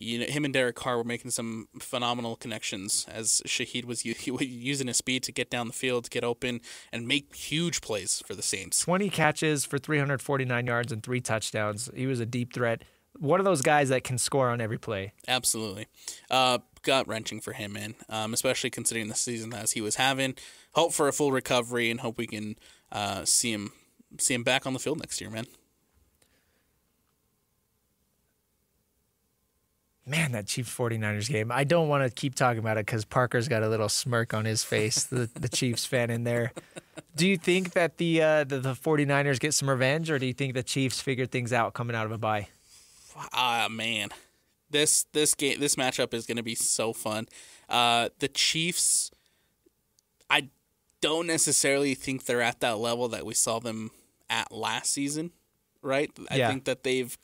him and Derek Carr were making some phenomenal connections, as Shaheed was using his speed to get down the field, to get open, and make huge plays for the Saints. 20 catches for 349 yards and 3 touchdowns. He was a deep threat. One of those guys that can score on every play. Absolutely. Gut-wrenching for him, man, especially considering the season as he was having. Hope for a full recovery, and hope we can see him back on the field next year, man. Man, that Chiefs 49ers game. I don't want to keep talking about it because Parker's got a little smirk on his face, the Chiefs fan in there. Do you think that the 49ers get some revenge, or do you think the Chiefs figured things out coming out of a bye? Man. This matchup is going to be so fun. The Chiefs, I don't necessarily think they're at that level that we saw them at last season, right? I think that they've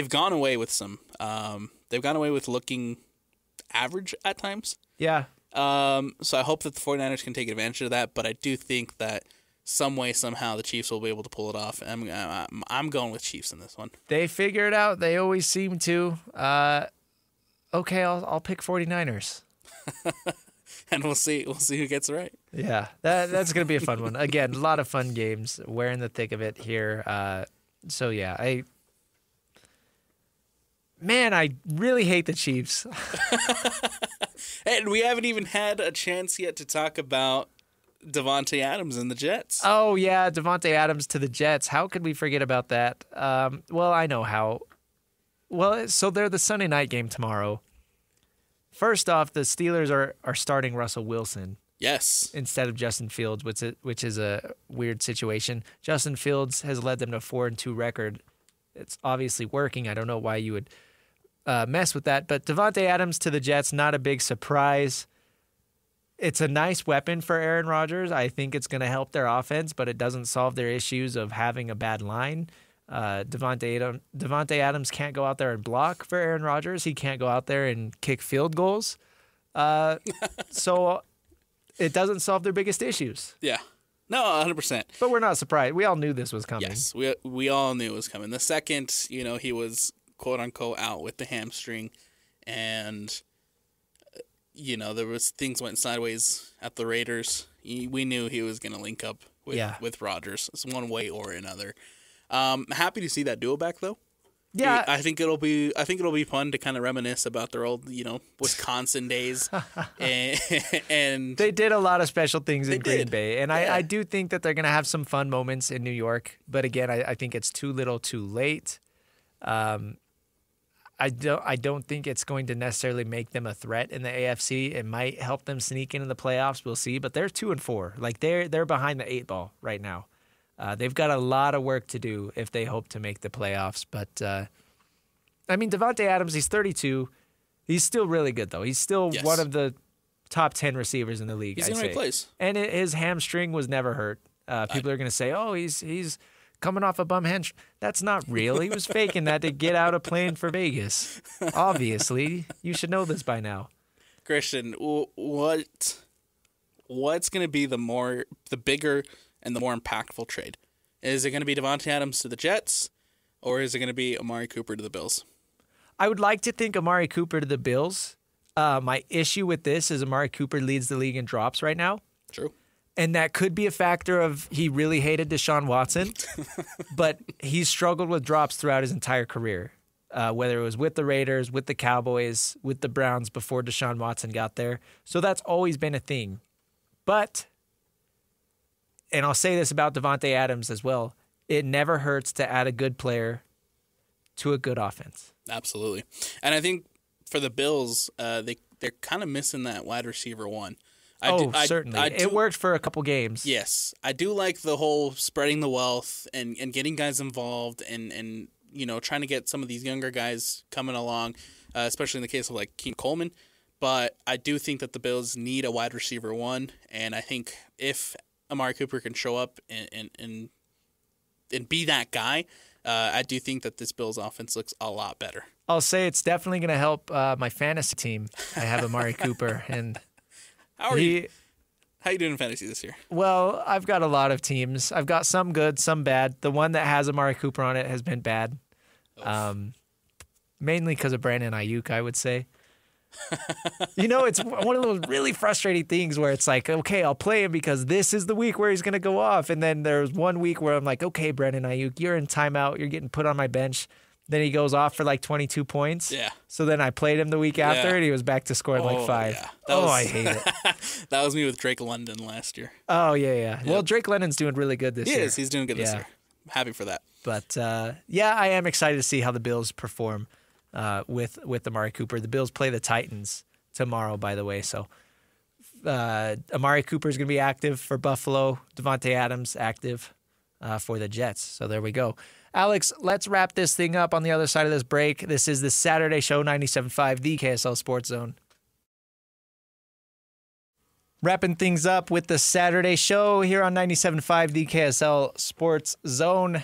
gone away with some. They've gone away with looking average at times. Yeah. So I hope that the 49ers can take advantage of that, but I do think that some way, somehow, the Chiefs will be able to pull it off. I'm going with Chiefs in this one. They figure it out. They always seem to. Okay, I'll pick 49ers. and we'll see who gets it right. Yeah, that's going to be a fun one. Again, a lot of fun games. We're in the thick of it here. So, yeah, I really hate the Chiefs. And we haven't even had a chance yet to talk about Davante Adams and the Jets. Oh, yeah, Davante Adams to the Jets. How could we forget about that? Well, I know how. Well, so they're the Sunday night game tomorrow. First off, the Steelers are starting Russell Wilson. Yes. Instead of Justin Fields, which is a weird situation. Justin Fields has led them to a 4-2 record. It's obviously working. I don't know why you would mess with that. But Davante Adams to the Jets, not a big surprise. It's a nice weapon for Aaron Rodgers. I think it's going to help their offense, but it doesn't solve their issues of having a bad line. Davante Adams can't go out there and block for Aaron Rodgers. He can't go out there and kick field goals. So it doesn't solve their biggest issues. Yeah. No, 100%. But we're not surprised. We all knew this was coming. Yes, we all knew it was coming. The second, he was quote-unquote out with the hamstring, and, there was things went sideways at the Raiders. We knew he was going to link up with Rodgers. It's one way or another. Happy to see that duo back, though. Yeah, I think it'll be fun to kind of reminisce about their old, Wisconsin days, and they did a lot of special things in Green Bay, and I do think that they're gonna have some fun moments in New York. But again, I think it's too little, too late. I don't think it's going to necessarily make them a threat in the AFC. It might help them sneak into the playoffs. We'll see. But they're 2-4. Like they're behind the 8 ball right now. They've got a lot of work to do if they hope to make the playoffs. But, Davante Adams, he's 32. He's still really good, though. He's still one of the top 10 receivers in the league, He's in the right place. And his hamstring was never hurt. People are going to say, oh, he's coming off a bum hamstring. That's not real. He was faking that to get out of playing for Vegas. Obviously. You should know this by now. Christian, what's going to be the bigger and the more impactful trade? Is it going to be Davante Adams to the Jets, or is it going to be Amari Cooper to the Bills? I would like to think Amari Cooper to the Bills. My issue with this is Amari Cooper leads the league in drops right now. True. And that could be a factor of he really hated Deshaun Watson, but he's struggled with drops throughout his entire career, whether it was with the Raiders, with the Cowboys, with the Browns before Deshaun Watson got there. So that's always been a thing. But... and I'll say this about Davante Adams as well, it never hurts to add a good player to a good offense. Absolutely. And I think for the Bills, they're kind of missing that wide receiver one. Certainly. It worked for a couple games. Yes. I do like the whole spreading the wealth and getting guys involved and trying to get some of these younger guys coming along, especially in the case of like Keem Coleman. But I do think that the Bills need a wide receiver one, and I think if Amari Cooper can show up and be that guy, I do think that this Bills offense looks a lot better. I'll say it's definitely going to help my fantasy team. I have Amari Cooper, and How you doing in fantasy this year? Well, I've got a lot of teams. I've got some good, some bad. The one that has Amari Cooper on it has been bad, mainly because of Brandon Ayuk, I would say. It's one of those really frustrating things where it's like, okay, I'll play him because this is the week where he's going to go off. And then there's one week where I'm like, okay, Brandon Ayuk, you're in timeout. You're getting put on my bench. Then he goes off for like 22 points. Yeah. So then I played him the week after and he was back to scoring like 5. Yeah. I hate it. That was me with Drake London last year. Oh, yeah. Yep. Well, Drake London's doing really good this year. He is. He's doing good this year. Happy for that. But, I am excited to see how the Bills perform with Amari Cooper. The Bills play the Titans tomorrow, by the way. So Amari Cooper is going to be active for Buffalo. Davante Adams active for the Jets. So there we go. Alex, let's wrap this thing up on the other side of this break. This is the Saturday Show, 97.5, the KSL Sports Zone. Wrapping things up with the Saturday Show here on 97.5, the KSL Sports Zone.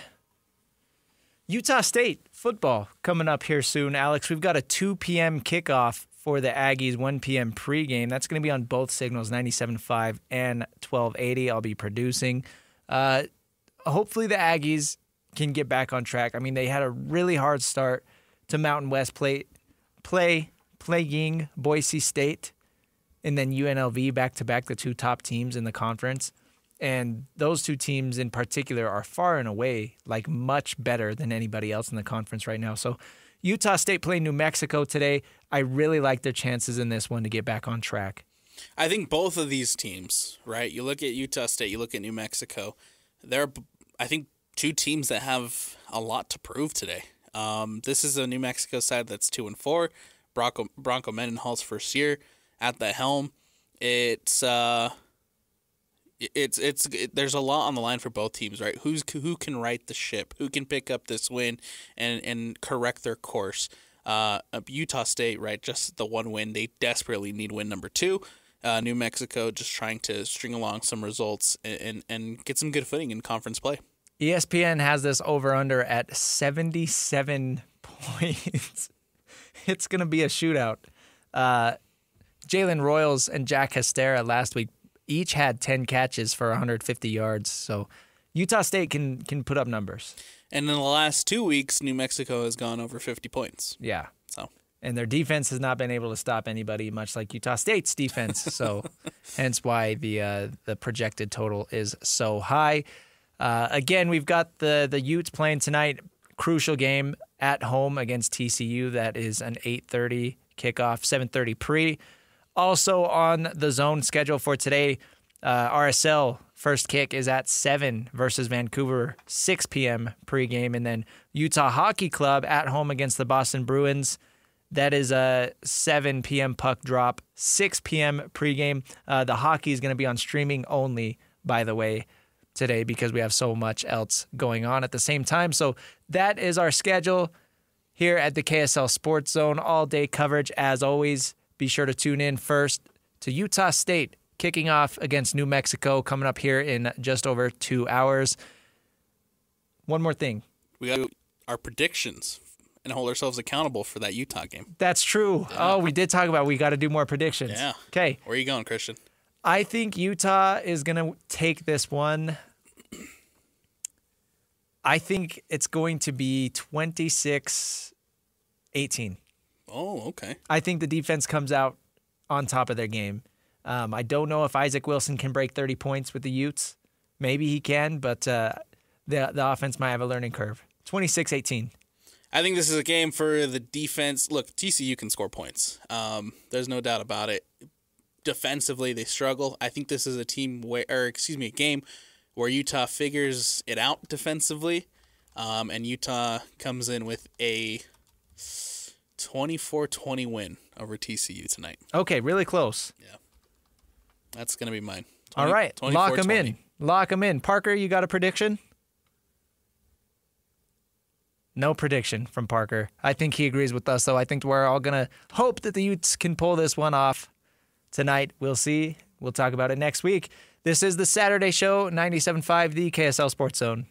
Utah State football coming up here soon. Alex, we've got a 2 p.m. kickoff for the Aggies, 1 p.m. pregame. That's going to be on both signals, 97.5 and 1280. I'll be producing. Hopefully the Aggies can get back on track. I mean, they had a really hard start to Mountain West playing Boise State. and then UNLV back-to-back, the two top teams in the conference. And those two teams in particular are far and away like much better than anybody else in the conference right now. So Utah State playing New Mexico today. I really like their chances in this one to get back on track. I think both of these teams, right? You look at Utah State, you look at New Mexico. They're, I think, two teams that have a lot to prove today. This is a New Mexico side that's 2-4. Bronco Mendenhall's first year at the helm. It's there's a lot on the line for both teams, right? Who can right the ship? Who can pick up this win and correct their course? Utah State, right? Just the one win. They desperately need win number 2. New Mexico just trying to string along some results and get some good footing in conference play. ESPN has this over-under at 77 points. It's going to be a shootout. Jalen Royals and Jack Hestera last week each had 10 catches for 150 yards. So Utah State can put up numbers. And in the last 2 weeks, New Mexico has gone over 50 points. Yeah. So. And their defense has not been able to stop anybody, much like Utah State's defense. So hence why the projected total is so high. Again, we've got the Utes playing tonight. Crucial game at home against TCU. That is an 8:30 kickoff, 7:30 pre. Also on the zone schedule for today, RSL first kick is at 7 versus Vancouver, 6 p.m. pregame. And then Utah Hockey Club at home against the Boston Bruins. That is a 7 p.m. puck drop, 6 p.m. pregame. The hockey is going to be on streaming only, by the way, today because we have so much else going on at the same time. So that is our schedule here at the KSL Sports Zone. All-day coverage, as always. Be sure to tune in first to Utah State kicking off against New Mexico coming up here in just over 2 hours. One more thing. We got our predictions and hold ourselves accountable for that Utah game. That's true. Yeah. Oh, we did talk about we got to do more predictions. Yeah. Okay. Where are you going, Christian? I think Utah is going to take this one. I think it's going to be 26-18. Oh, okay. I think the defense comes out on top of their game. I don't know if Isaac Wilson can break 30 points with the Utes. Maybe he can, but the offense might have a learning curve. 26-18. I think this is a game for the defense. Look, TCU can score points. There's no doubt about it. Defensively, they struggle. I think this is a game where Utah figures it out defensively, and Utah comes in with a 24-20 win over TCU tonight. Okay, really close. Yeah. That's going to be mine. All right, lock them in. Lock them in. Parker, you got a prediction? No prediction from Parker. I think he agrees with us, though. I think we're all going to hope that the Utes can pull this one off tonight. We'll see. We'll talk about it next week. This is the Saturday Show, 97.5, the KSL Sports Zone.